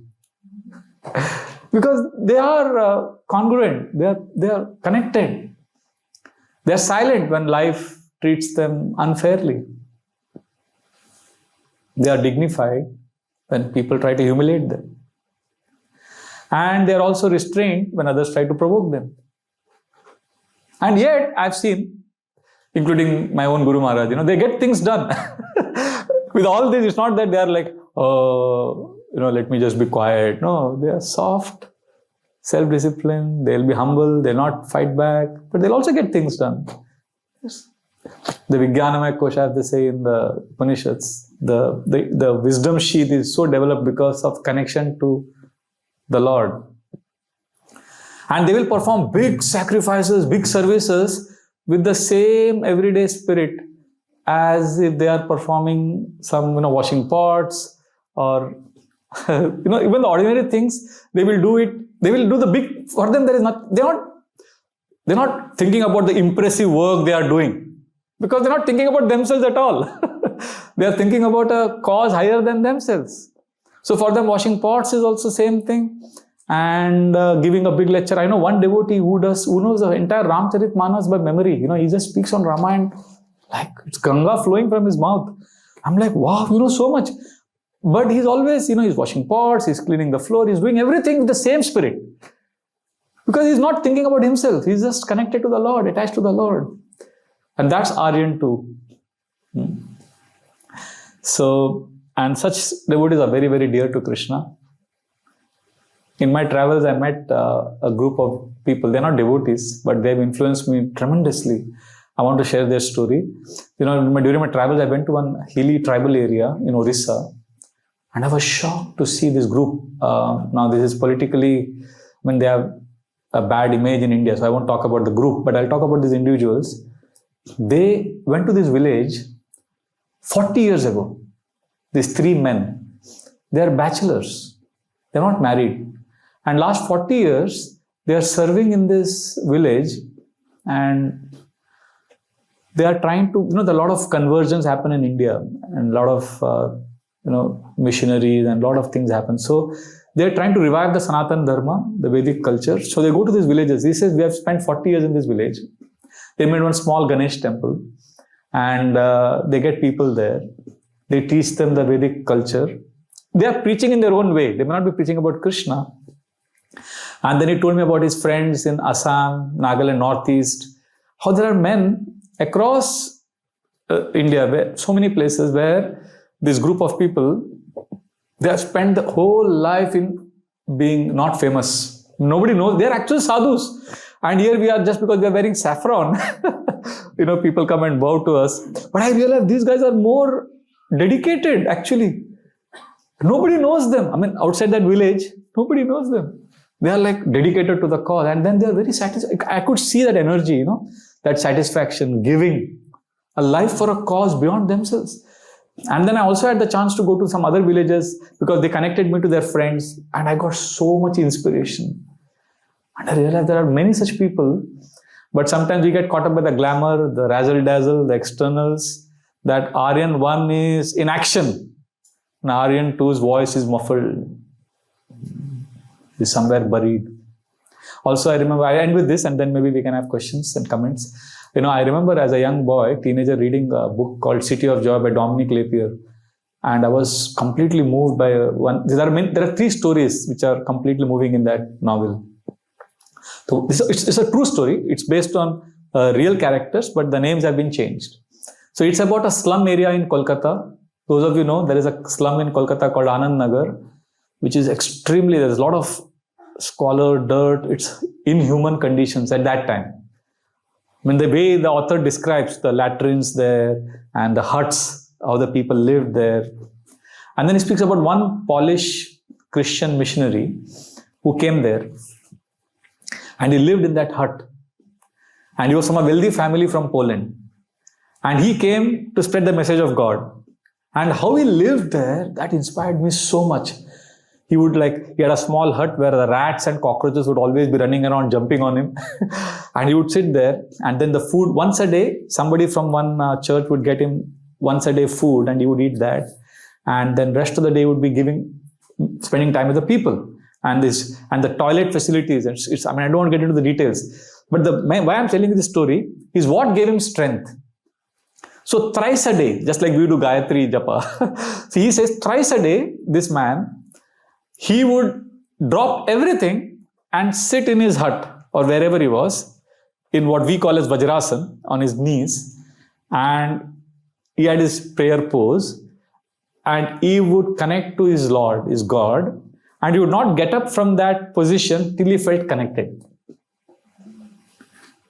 Because they are congruent, they are connected. They are silent when life treats them unfairly. They are dignified when people try to humiliate them. And they are also restrained when others try to provoke them. And yet, I've seen, including my own Guru Maharaj, they get things done. With all this, it's not that they are like, let me just be quiet. No, they are soft, self-disciplined, they'll be humble, they'll not fight back, but they'll also get things done. Yes. The Vijnanamaya Kosha, they say in the Upanishads, the wisdom sheath is so developed because of connection to the Lord. And they will perform big sacrifices, big services with the same everyday spirit as if they are performing some, washing pots or, even the ordinary things, they will do it. They will do the big, for them they're not thinking about the impressive work they are doing. Because they're not thinking about themselves at all. They are thinking about a cause higher than themselves. So for them, washing pots is also same thing. And giving a big lecture. I know one devotee who knows the entire Ramcharitmanas by memory. He just speaks on Ramayana like it's Ganga flowing from his mouth. I'm like, wow, you know so much. But he's always, he's washing pots, he's cleaning the floor, he's doing everything with the same spirit. Because he's not thinking about himself. He's just connected to the Lord, attached to the Lord. And that's Aryan too. So, and such devotees are very, very dear to Krishna. In my travels, I met a group of people. They're not devotees, but they've influenced me tremendously. I want to share their story. During my travels, I went to one hilly tribal area in Orissa. And I was shocked to see this group. Now, this is politically, they have a bad image in India. So I won't talk about the group, but I'll talk about these individuals. They went to this village 40 years ago. These 3 men. They are bachelors. They're not married. And last 40 years, they are serving in this village and they are trying to, a lot of conversions happen in India and a lot of, missionaries and a lot of things happen. So they're trying to revive the Sanatana Dharma, the Vedic culture. So they go to these villages. He says, we have spent 40 years in this village. They made one small Ganesh temple and they get people there. They teach them the Vedic culture. They are preaching in their own way. They may not be preaching about Krishna. And then he told me about his friends in Assam, Nagaland, Northeast, how there are men across India, so many places where this group of people, they have spent the whole life in being not famous. Nobody knows. They are actual sadhus. And here we are, just because we are wearing saffron, people come and bow to us. But I realize these guys are more dedicated, actually. Nobody knows them. Outside that village, nobody knows them. They are like dedicated to the cause. And then they are very satisfied. I could see that energy, that satisfaction, giving a life for a cause beyond themselves. And then I also had the chance to go to some other villages because they connected me to their friends. And I got so much inspiration. And I realized there are many such people. But sometimes we get caught up by the glamour, the razzle-dazzle, the externals. That Aryan 1 is in action. And Aryan 2's voice is muffled. Is somewhere buried. Also, I remember, I end with this and then maybe we can have questions and comments. I remember as a young boy, teenager, reading a book called City of Joy by Dominic Lapierre. And I was completely moved by one. There are 3 stories which are completely moving in that novel. So it's a true story. It's based on real characters, but the names have been changed. So it's about a slum area in Kolkata. Those of you know, there is a slum in Kolkata called Anand Nagar, which is extremely, there's a lot of squalor, dirt, it's inhuman conditions at that time. I mean, the way the author describes the latrines there and the huts, how the people lived there. And then he speaks about one Polish Christian missionary who came there and he lived in that hut. And he was from a wealthy family from Poland. And he came to spread the message of God. And how he lived there, that inspired me so much. He had a small hut where the rats and cockroaches would always be running around, jumping on him. And he would sit there. And then the food, once a day, somebody from one church would get him once a day food and he would eat that. And then rest of the day would be spending time with the people. And the toilet facilities. I don't want to get into the details. But why I'm telling you this story is what gave him strength. So thrice a day, just like we do Gayatri Japa. So he says thrice a day, this man, he would drop everything and sit in his hut or wherever he was in what we call as Vajrasan on his knees. And he had his prayer pose and he would connect to his Lord, his God, and he would not get up from that position till he felt connected.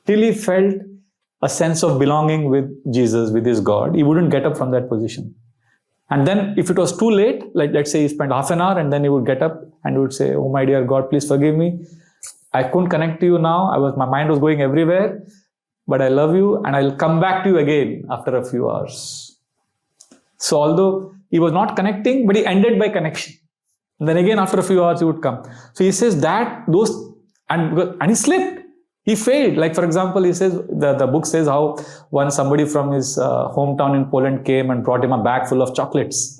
Till he felt a sense of belonging with Jesus, with his God. He wouldn't get up from that position. And then if it was too late, like let's say he spent half an hour and then he would get up and he would say, oh my dear God, please forgive me. I couldn't connect to you now. My mind was going everywhere, but I love you and I'll come back to you again after a few hours. So although he was not connecting, but he ended by connection. And then again after a few hours he would come. So he says and he slipped. He failed. Like for example, he says, the book says how once somebody from his hometown in Poland came and brought him a bag full of chocolates.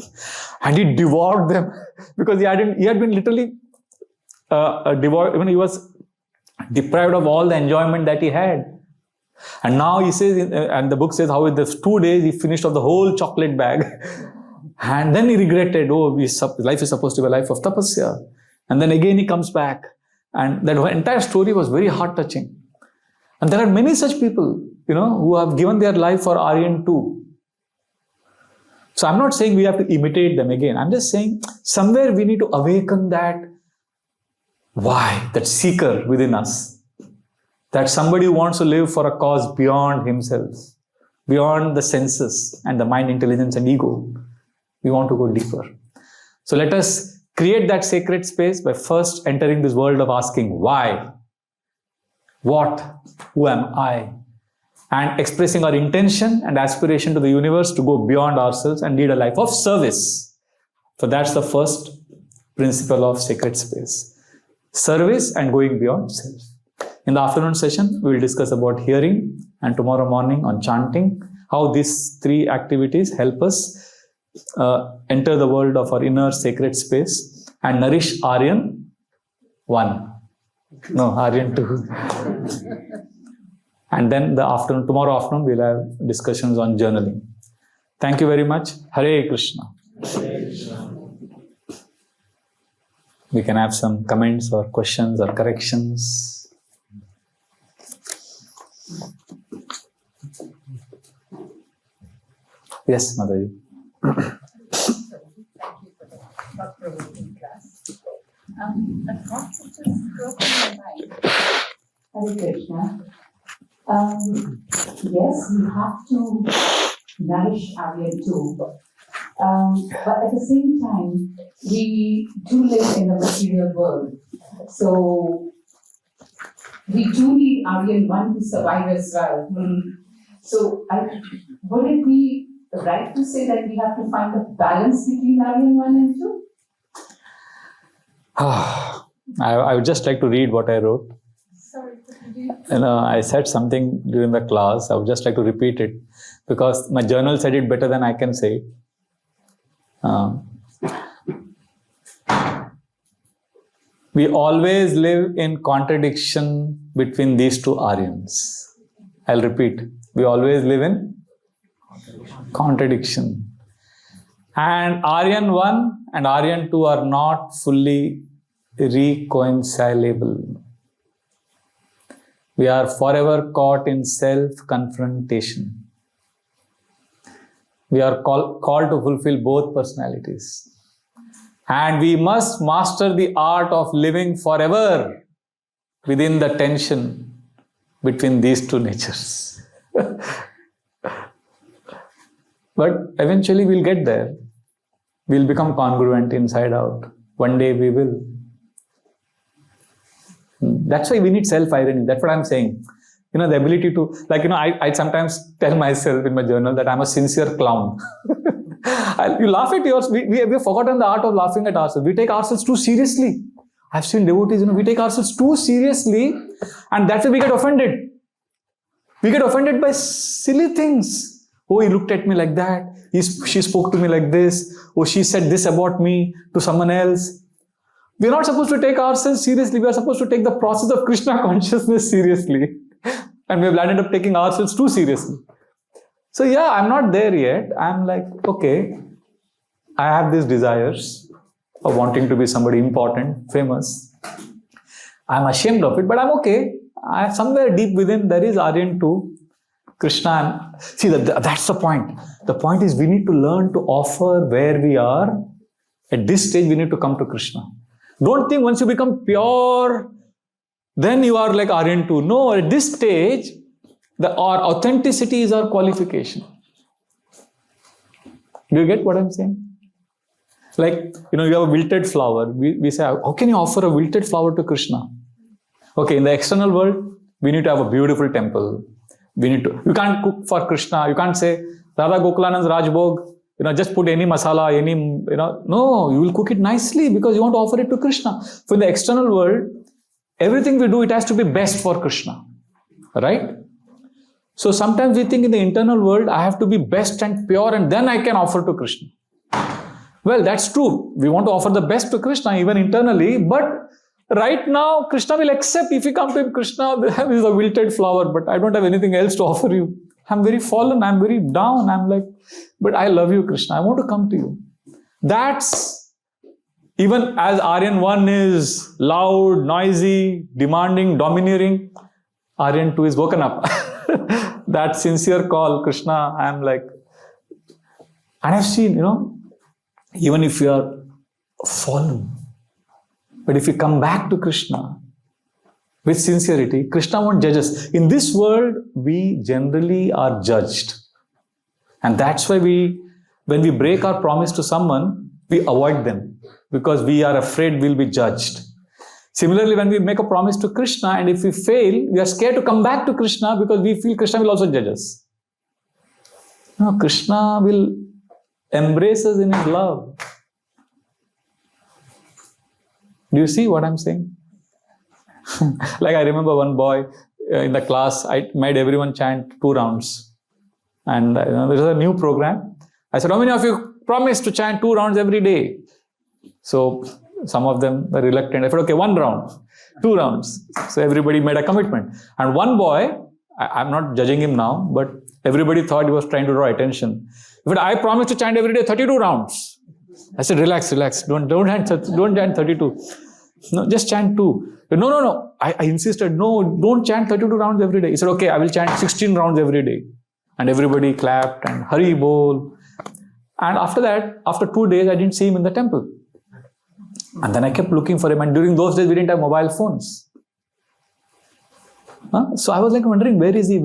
And he devoured them because he had been literally devoured. He was deprived of all the enjoyment that he had. And now he says, and the book says how in the 2 days he finished off the whole chocolate bag. And then he regretted, life is supposed to be a life of tapasya. And then again he comes back. And that entire story was very heart-touching. And there are many such people, who have given their life for Aryan too. So I'm not saying we have to imitate them again. I'm just saying somewhere we need to awaken that seeker within us. That somebody who wants to live for a cause beyond himself, beyond the senses and the mind, intelligence and ego. We want to go deeper. So let us create that sacred space by first entering this world of asking why, what, who am I? And expressing our intention and aspiration to the universe to go beyond ourselves and lead a life of service. So that's the first principle of sacred space. Service and going beyond self. In the afternoon session, we will discuss about hearing and tomorrow morning on chanting, how these three activities help us enter the world of our inner sacred space and nourish Aryan 1. No, Aryan 2. And then tomorrow afternoon, we'll have discussions on journaling. Thank you very much. Hare Krishna. Hare Krishna. We can have some comments or questions or corrections. Yes, Madavi. Thank you for the thought-provoking class. A concept just broke in my mind. Hare Krishna. Yes, we have to nourish Aryan too. But at the same time, we do live in a material world. So we do need Aryan 1 to survive as well. So would it be right to say that we have to find a balance between Aryan 1 and 2? I would just like to read what I wrote. Sorry, could you? I said something during the class. I would just like to repeat it because my journal said it better than I can say it. We always live in contradiction between these two Aryans. I'll repeat. We always live in contradiction. And Aryan 1 and Aryan 2 are not fully reconcilable. We are forever caught in self-confrontation. We are called to fulfill both personalities. And we must master the art of living forever within the tension between these two natures. But eventually we'll get there. We'll become congruent inside out. One day we will. That's why we need self-irony. That's what I'm saying. The ability to, I sometimes tell myself in my journal that I'm a sincere clown. You laugh at yours. We have forgotten the art of laughing at ourselves. We take ourselves too seriously. I've seen devotees, we take ourselves too seriously, and that's why we get offended. We get offended by silly things. Oh, he looked at me like that. She spoke to me like this. Oh, she said this about me to someone else. We're not supposed to take ourselves seriously. We are supposed to take the process of Krishna consciousness seriously. And we've ended up taking ourselves too seriously. So yeah, I'm not there yet. I'm like, okay, I have these desires of wanting to be somebody important, famous. I'm ashamed of it, but I'm okay. Somewhere deep within, there is Aryan too. Krishna. See, that's the point. The point is we need to learn to offer where we are. At this stage, we need to come to Krishna. Don't think once you become pure, then you are like Aryan too. No, at this stage, our authenticity is our qualification. Do you get what I'm saying? Like, you have a wilted flower. We say, how can you offer a wilted flower to Krishna? Okay, in the external world, we need to have a beautiful temple. You can't cook for Krishna. You can't say, Radha Gokulanand's Rajbhog, just put any masala, no, you will cook it nicely because you want to offer it to Krishna. For the external world, everything we do, it has to be best for Krishna. Right? So sometimes we think in the internal world, I have to be best and pure and then I can offer to Krishna. Well, that's true. We want to offer the best to Krishna even internally, but right now, Krishna will accept if you come to him, Krishna, this is a wilted flower, but I don't have anything else to offer you. I'm very fallen, I'm very down, I'm like, but I love you, Krishna, I want to come to you. That's, even as Aryan 1 is loud, noisy, demanding, domineering, Aryan 2 is woken up. That sincere call, Krishna, I'm like, and I've seen, even if you are fallen, but if you come back to Krishna with sincerity, Krishna won't judge us. In this world, we generally are judged. And that's why when we break our promise to someone, we avoid them because we are afraid we'll be judged. Similarly, when we make a promise to Krishna and if we fail, we are scared to come back to Krishna because we feel Krishna will also judge us. No, Krishna will embrace us in his love. Do you see what I'm saying? Like I remember one boy in the class, I made everyone chant 2 rounds. And there was a new program. I said, how many of you promise to chant 2 rounds every day? So some of them were reluctant. I said, okay, 1 round, 2 rounds. So everybody made a commitment. And one boy, I'm not judging him now, but everybody thought he was trying to draw attention. But I promised to chant every day 32 rounds. I said, relax. Don't chant 32. No, just chant 2. No. I insisted, no, don't chant 32 rounds every day. He said, okay, I will chant 16 rounds every day. And everybody clapped and Hari Bol. And after that, after 2 days, I didn't see him in the temple. And then I kept looking for him. And during those days, we didn't have mobile phones. So I was like wondering, where is he?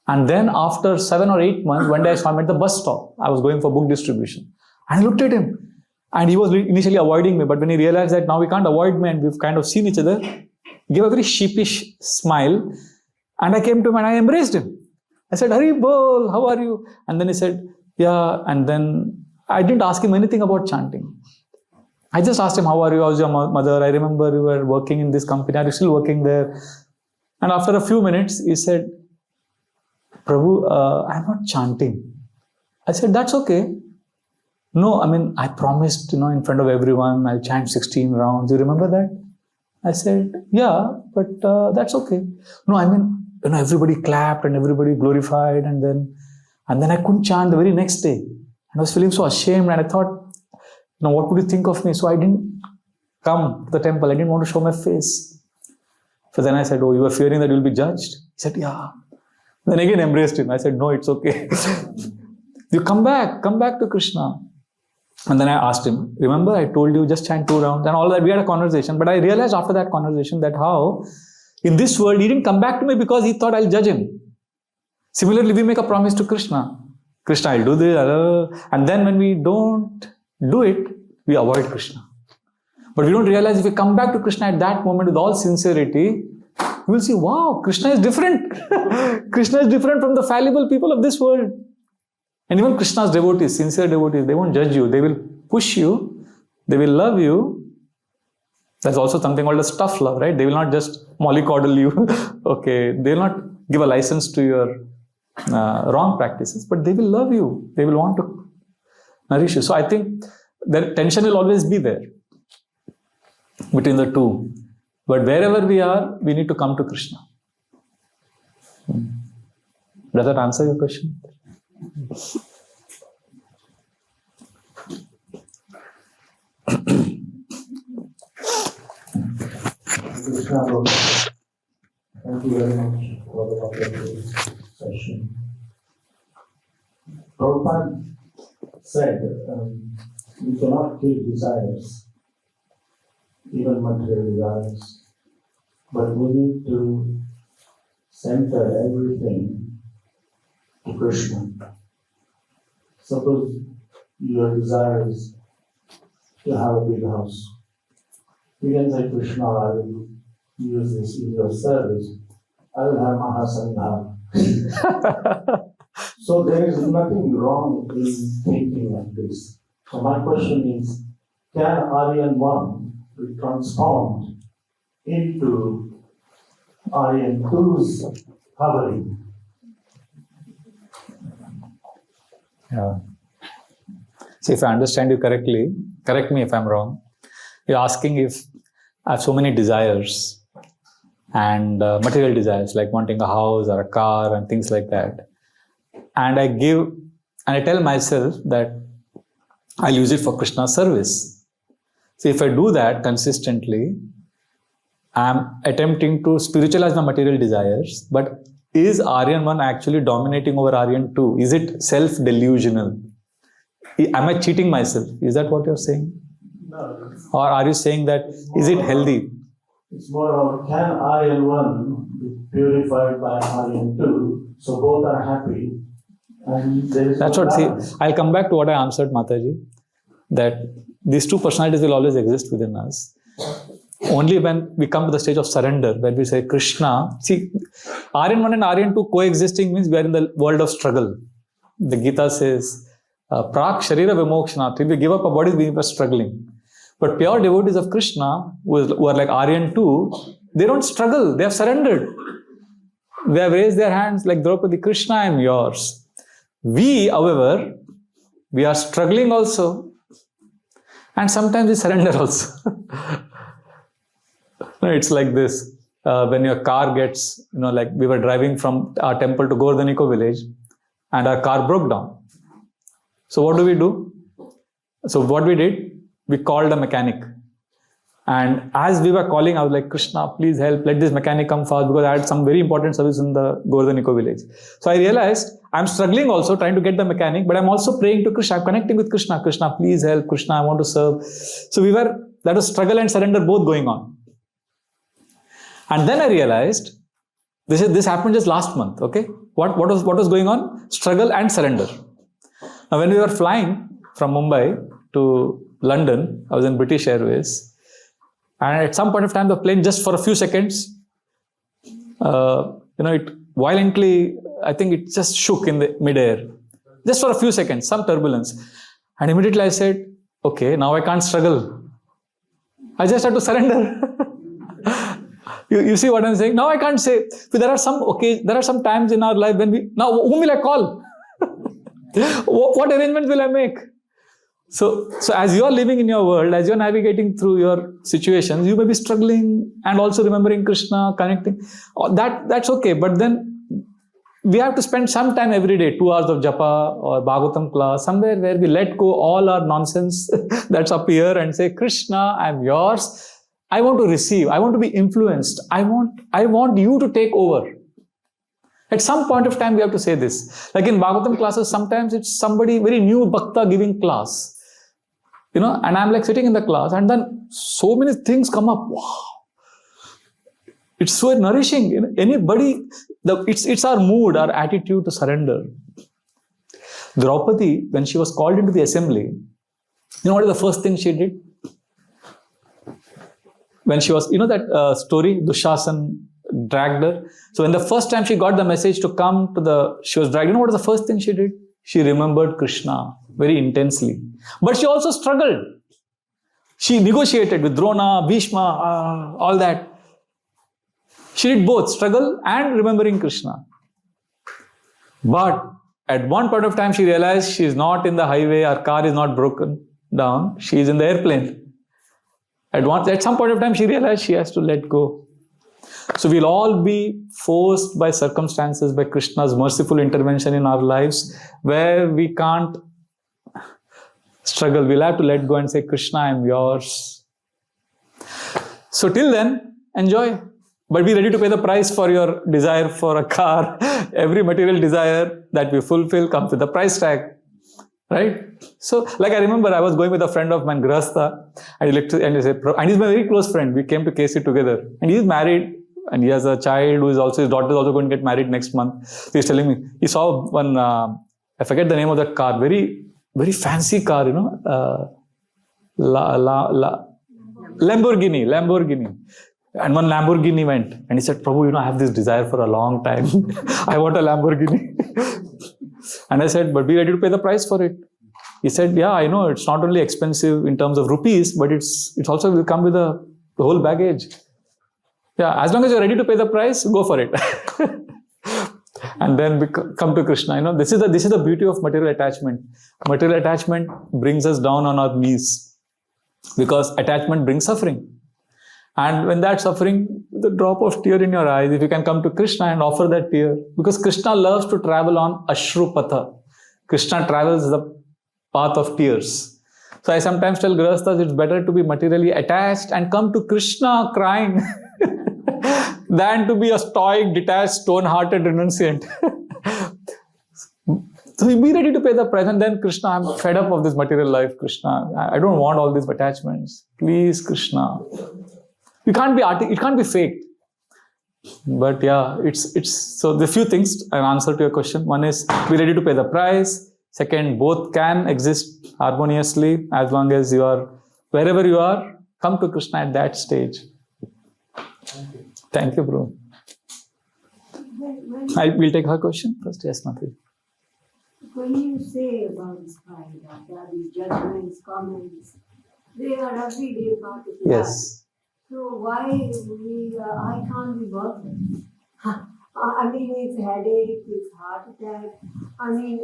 And then after 7 or 8 months, one day I saw him at the bus stop. I was going for book distribution. And I looked at him. And he was initially avoiding me. But when he realized that now he can't avoid me and we've kind of seen each other, he gave a very sheepish smile. And I came to him and I embraced him. I said, Hari Bol, how are you? And then he said, yeah. And then I didn't ask him anything about chanting. I just asked him, how are you? How's your mother? I remember you were working in this company. Are you still working there? And after a few minutes, he said, Prabhu, I'm not chanting. I said, that's okay. No, I promised, in front of everyone, I'll chant 16 rounds. You remember that? I said, yeah, but that's okay. No, everybody clapped and everybody glorified and then I couldn't chant the very next day. And I was feeling so ashamed and I thought, what would you think of me? So I didn't come to the temple. I didn't want to show my face. So then I said, oh, you were fearing that you'll be judged? He said, yeah. Then again embraced him. I said, no, it's okay. You come back to Krishna. And then I asked him, remember I told you just chant 2 rounds and all that. We had a conversation. But I realized after that conversation that how in this world he didn't come back to me because he thought I'll judge him. Similarly, we make a promise to Krishna. Krishna, I'll do this. And then when we don't do it, we avoid Krishna. But we don't realize if we come back to Krishna at that moment with all sincerity, we will see, wow, Krishna is different. Krishna is different from the fallible people of this world. And even Krishna's devotees, sincere devotees, they won't judge you. They will push you. They will love you. That's also something called a tough love, right? They will not just mollycoddle you. Okay. They will not give a license to your wrong practices, but they will love you. They will want to nourish you. So I think the tension will always be there between the two. But wherever we are, we need to come to Krishna. Does that answer your question? Krishna, thank you very much for the wonderful session. Prabhupada said, we cannot kill desires, even material desires, but we need to center everything to Krishna. Suppose your desire is to have a big house. You can say, Krishna, I will use this in your service. I will have Mahasangha. So there is nothing wrong in thinking like this. So my question is, can Aryan 1 be transformed into Aryan 2's hovering? Yeah. So if I understand you correctly, correct me if I'm wrong. You're asking if I have so many desires and material desires like wanting a house or a car and things like that. And I tell myself that I'll use it for Krishna's service. So if I do that consistently, I'm attempting to spiritualize my material desires, but is Aryan 1 actually dominating over Aryan 2? Is it self-delusional? Am I cheating myself? Is that what you're saying? No. Or are you saying that, is it healthy? It's more of, can Aryan 1 be purified by Aryan 2, so both are happy? And there is That's no what, see, balance. I'll come back to what I answered Mataji, that these two personalities will always exist within us. Only when we come to the stage of surrender, where we say, Krishna, see, Aryan 1 and Aryan 2 coexisting means we are in the world of struggle. The Gita says, Prak Sharira Vimokshana, till we give up our bodies, we are struggling. But pure devotees of Krishna, who are like Aryan 2, they don't struggle, they have surrendered. They have raised their hands like Draupadi, Krishna, I am yours. We, however, we are struggling also. And sometimes we surrender also. It's like this. When your car gets, like we were driving from our temple to Govardhaniko village and our car broke down. So what do? So what we did, we called a mechanic. And as we were calling, I was like, Krishna, please help, let this mechanic come fast, because I had some very important service in the Govardhaniko village. So I realized I'm struggling also trying to get the mechanic, but I'm also praying to Krishna, I'm connecting with Krishna. Krishna, please help, Krishna, I want to serve. So that was struggle and surrender both going on. And then I realized, this happened just last month, okay? What was going on? Struggle and surrender. Now when we were flying from Mumbai to London, I was in British Airways, and at some point of time, the plane just for a few seconds, it violently, I think it just shook in the midair. Just for a few seconds, some turbulence. And immediately I said, okay, now I can't struggle. I just have to surrender. You see what I'm saying? Now I can't say. There are some times in our life when now whom will I call? What arrangements will I make? So as you are living in your world, as you are navigating through your situations, you may be struggling and also remembering Krishna, connecting. That's okay. But then we have to spend some time every day, 2 hours of japa or Bhagavatam class, somewhere where we let go all our nonsense that's up here and say, Krishna, I'm yours. I want to receive. I want to be influenced. I want you to take over. At some point of time, we have to say this. Like in Bhagavatam classes, sometimes it's somebody very new bhakta giving class. And I'm like sitting in the class, and then so many things come up. Wow. It's so nourishing. Anybody, it's our mood, our attitude to surrender. Draupadi, when she was called into the assembly, what is the first thing she did? When she was, that story, Dushasan dragged her. So when the first time she got the message to come she was dragged, what was the first thing she did? She remembered Krishna very intensely. But she also struggled. She negotiated with Drona, Bhishma, all that. She did both, struggle and remembering Krishna. But at one point of time, she realized she is not in the highway, her car is not broken down, she is in the airplane. At some point of time, she realized she has to let go. So we'll all be forced by circumstances, by Krishna's merciful intervention in our lives, where we can't struggle. We'll have to let go and say, Krishna, I'm yours. So till then, enjoy. But be ready to pay the price for your desire for a car. Every material desire that we fulfill comes with a price tag. Right? So, like I remember, I was going with a friend of mine, Grahastha, and he's my very close friend. We came to KC together. And he's married, and he has a child his daughter is also going to get married next month. So he's telling me, he saw one, I forget the name of that car, very, very fancy car, Lamborghini. And one Lamborghini went, and he said, Prabhu, I have this desire for a long time. I want a Lamborghini. And I said, but be ready to pay the price for it. He said, yeah, I know it's not only expensive in terms of rupees, but it's also will come with the whole baggage. Yeah, as long as you're ready to pay the price, go for it. And then come to Krishna. This is the beauty of material attachment. Material attachment brings us down on our knees, because attachment brings suffering. And when that suffering, the drop of tear in your eyes, if you can come to Krishna and offer that tear, because Krishna loves to travel on Ashrupatha. Krishna travels the path of tears. So I sometimes tell Grahasthas, it's better to be materially attached and come to Krishna crying than to be a stoic, detached, stone-hearted renunciant. So be ready to pay the price. And then Krishna, I'm fed up of this material life, Krishna. I don't want all these attachments. Please, Krishna. It can't be faked. But yeah, it's so the few things, an answer to your question. One is, be ready to pay the price. Second, both can exist harmoniously as long as you are, wherever you are, come to Krishna at that stage. Thank you, bro. We'll take her question first. Yes, Matri. When you say about this pride, these judgments, comments, they are everyday part of life. Yes. So why I can't be bothered? I mean, it's headache, it's heart attack. I mean,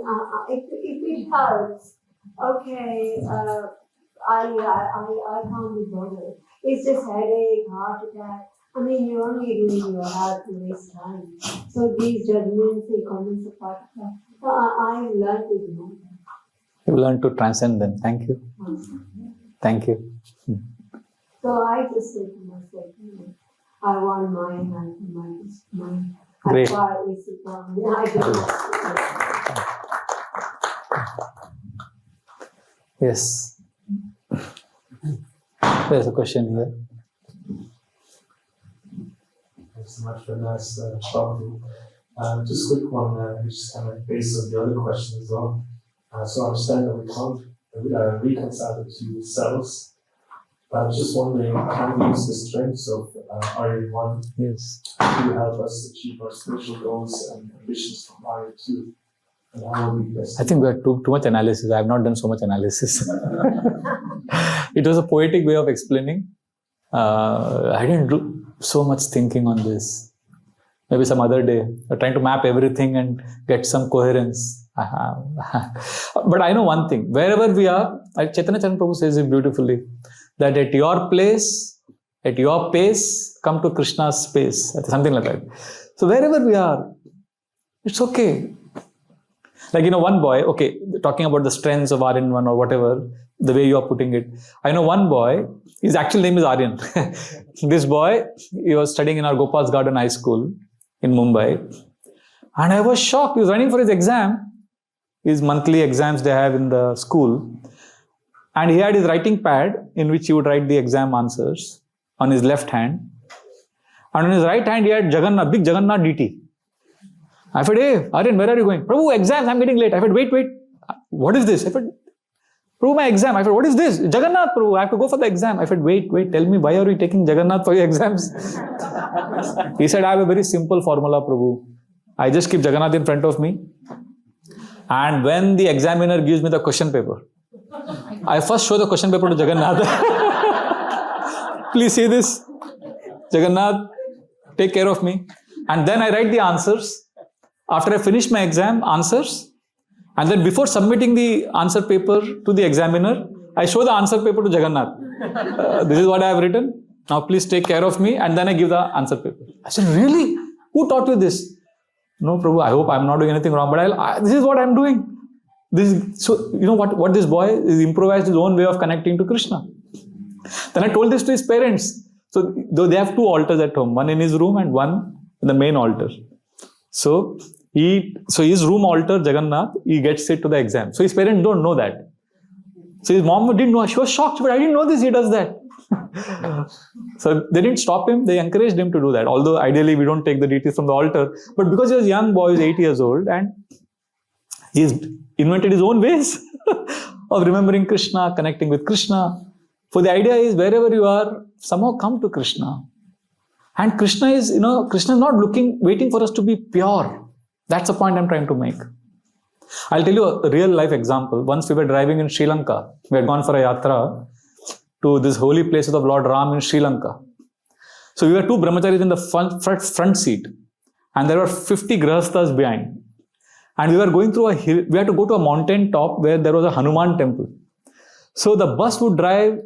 if it helps, okay, I can't be bothered. It's just headache, heart attack. I mean, you're only doing your health to waste time. So these judgments, the comments are part of that. I learned to ignore them. You learn to transcend them. Thank you. Thank you. So I just say to myself, I want my health, my Great. acquire is the problem. I don't Yes. There's a question here. Thanks so much for a nice talk. Just a quick one, which is kind of based on the other question as well. So I understand that we can't reconcile the two selves. But I was just wondering, how we use the strengths of Aryan 1 Yes. to help us achieve our spiritual goals and ambitions from Aryan 2? And how would we best? I think we had too much analysis. I have not done so much analysis. It was a poetic way of explaining. I didn't do so much thinking on this. Maybe some other day. I'm trying to map everything and get some coherence. But I know one thing. Wherever we are, Chaitanya Charan Prabhu says it beautifully, that at your place, at your pace, come to Krishna's space. Something like that. So wherever we are, it's okay. Like, one boy, okay, talking about the strengths of Aryan 1 or whatever, the way you are putting it. I know one boy, his actual name is Aryan. This boy, he was studying in our Gopal's Garden High School in Mumbai. And I was shocked. He was running for his exam, his monthly exams they have in the school. And he had his writing pad in which he would write the exam answers on his left hand. And on his right hand, he had Jagannath, big Jagannath DT. I said, hey, Aryan, where are you going? Prabhu, exams, I'm getting late. I said, wait. What is this? I said, Prabhu, my exam. I said, what is this? Jagannath, Prabhu, I have to go for the exam. I said, wait, tell me, why are you taking Jagannath for your exams? He said, I have a very simple formula, Prabhu. I just keep Jagannath in front of me. And when the examiner gives me the question paper, I first show the question paper to Jagannath. Please see this. Jagannath, take care of me. And then I write the answers. After I finish my exam, answers. And then before submitting the answer paper to the examiner, I show the answer paper to Jagannath. This is what I have written. Now please take care of me. And then I give the answer paper. I said, really? Who taught you this? No, Prabhu, I hope I'm not doing anything wrong, but this is what I'm doing. So, you know what this boy is improvised his own way of connecting to Krishna. Then I told this to his parents. So, though they have 2 altars at home, one in his room and one in the main altar. So his room altar, Jagannath, he gets it to the exam. So his parents don't know that. So his mom didn't know. She was shocked, but I didn't know this, he does that. So they didn't stop him, they encouraged him to do that. Although ideally we don't take the deities from the altar. But because he was a young boy, he was 8 years old, and he's invented his own ways of remembering Krishna, connecting with Krishna. For the idea is, wherever you are, somehow come to Krishna. And Krishna is not waiting for us to be pure. That's the point I'm trying to make. I'll tell you a real life example. Once we were driving in Sri Lanka. We had gone for a yatra to this holy places of Lord Ram in Sri Lanka. So we were 2 brahmacharis in the front seat. And there were 50 grahasthas behind. And we were going through a hill. We had to go to a mountain top where there was a Hanuman temple. So the bus would drive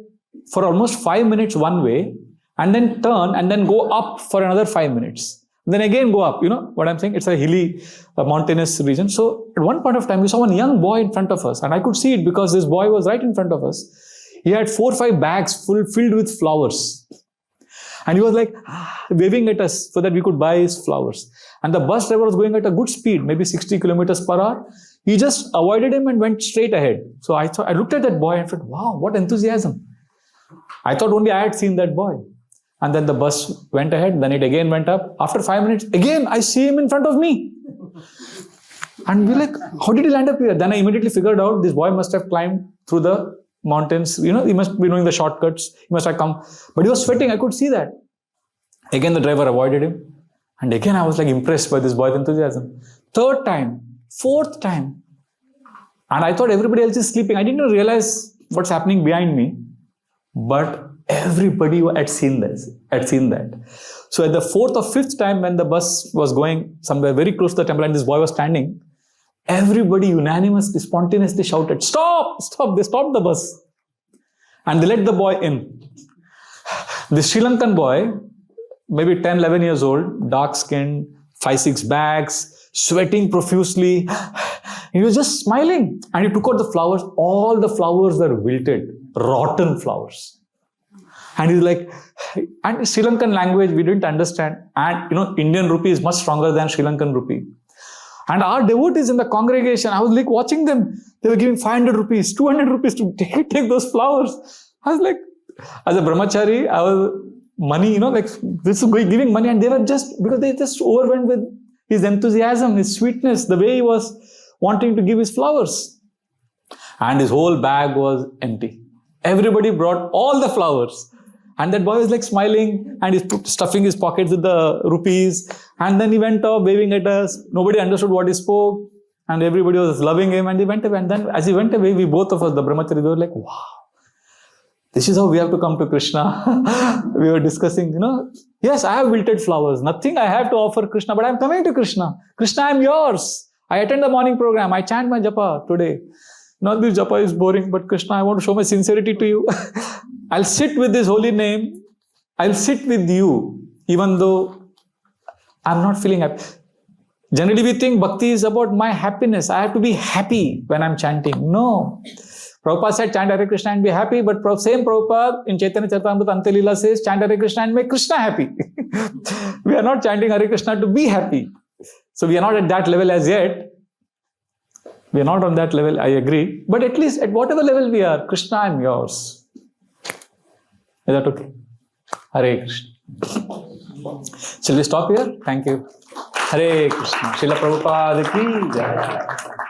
for almost 5 minutes one way, and then turn and then go up for another 5 minutes. Then again go up. You know what I'm saying? It's a hilly, mountainous region. So at one point of time, we saw one young boy in front of us. And I could see it because this boy was right in front of us. He had 4 or 5 bags filled with flowers. And he was like waving at us so that we could buy his flowers. And the bus driver was going at a good speed, maybe 60 kilometers per hour. He just avoided him and went straight ahead. So I looked at that boy and said, wow, what enthusiasm. I thought only I had seen that boy. And then the bus went ahead, then it again went up. After 5 minutes, again, I see him in front of me. And we're like, how did he land up here? Then I immediately figured out this boy must have climbed through the mountains. He must be knowing the shortcuts. He must have come. But he was sweating. I could see that. Again, the driver avoided him. And again, I was like impressed by this boy's enthusiasm. 3rd time, 4th time. And I thought everybody else is sleeping. I didn't realize what's happening behind me. But everybody had seen this, that. So at the 4th or 5th time when the bus was going somewhere very close to the temple and this boy was standing, everybody unanimously, spontaneously shouted, stop! They stopped the bus. And they let the boy in. The Sri Lankan boy, maybe 10, 11 years old, dark skinned, 5, 6 bags, sweating profusely. He was just smiling. And he took out the flowers. All the flowers were wilted, rotten flowers. And he's like, and Sri Lankan language we didn't understand. And Indian rupee is much stronger than Sri Lankan rupee. And our devotees in the congregation, I was like watching them. They were giving 500 rupees, 200 rupees to take those flowers. I was like, as a brahmachari, I was money, this is giving money. And they were because they just overwhelmed with his enthusiasm, his sweetness, the way he was wanting to give his flowers. And his whole bag was empty. Everybody brought all the flowers. And that boy was like smiling and he's stuffing his pockets with the rupees. And then he went off waving at us. Nobody understood what he spoke. And everybody was loving him and he went away. And then as he went away, we both of us, the brahmacharis, were like, wow, this is how we have to come to Krishna. We were discussing, yes, I have wilted flowers. Nothing I have to offer Krishna, but I'm coming to Krishna. Krishna, I'm yours. I attend the morning program. I chant my japa today. Not this japa is boring, but Krishna, I want to show my sincerity to you. I'll sit with this holy name. I'll sit with you, even though I'm not feeling happy. Generally, we think bhakti is about my happiness. I have to be happy when I'm chanting. No. Prabhupada said chant Hare Krishna and be happy, but same Prabhupada in Chaitanya Charitamrita Antelila says chant Hare Krishna and make Krishna happy. We are not chanting Hare Krishna to be happy. So we are not at that level as yet. We are not on that level, I agree. But at least at whatever level we are, Krishna, I'm yours. Is that okay? Hare Krishna. Shall we stop here? Thank you. Hare Krishna. Srila Prabhupada ki jai.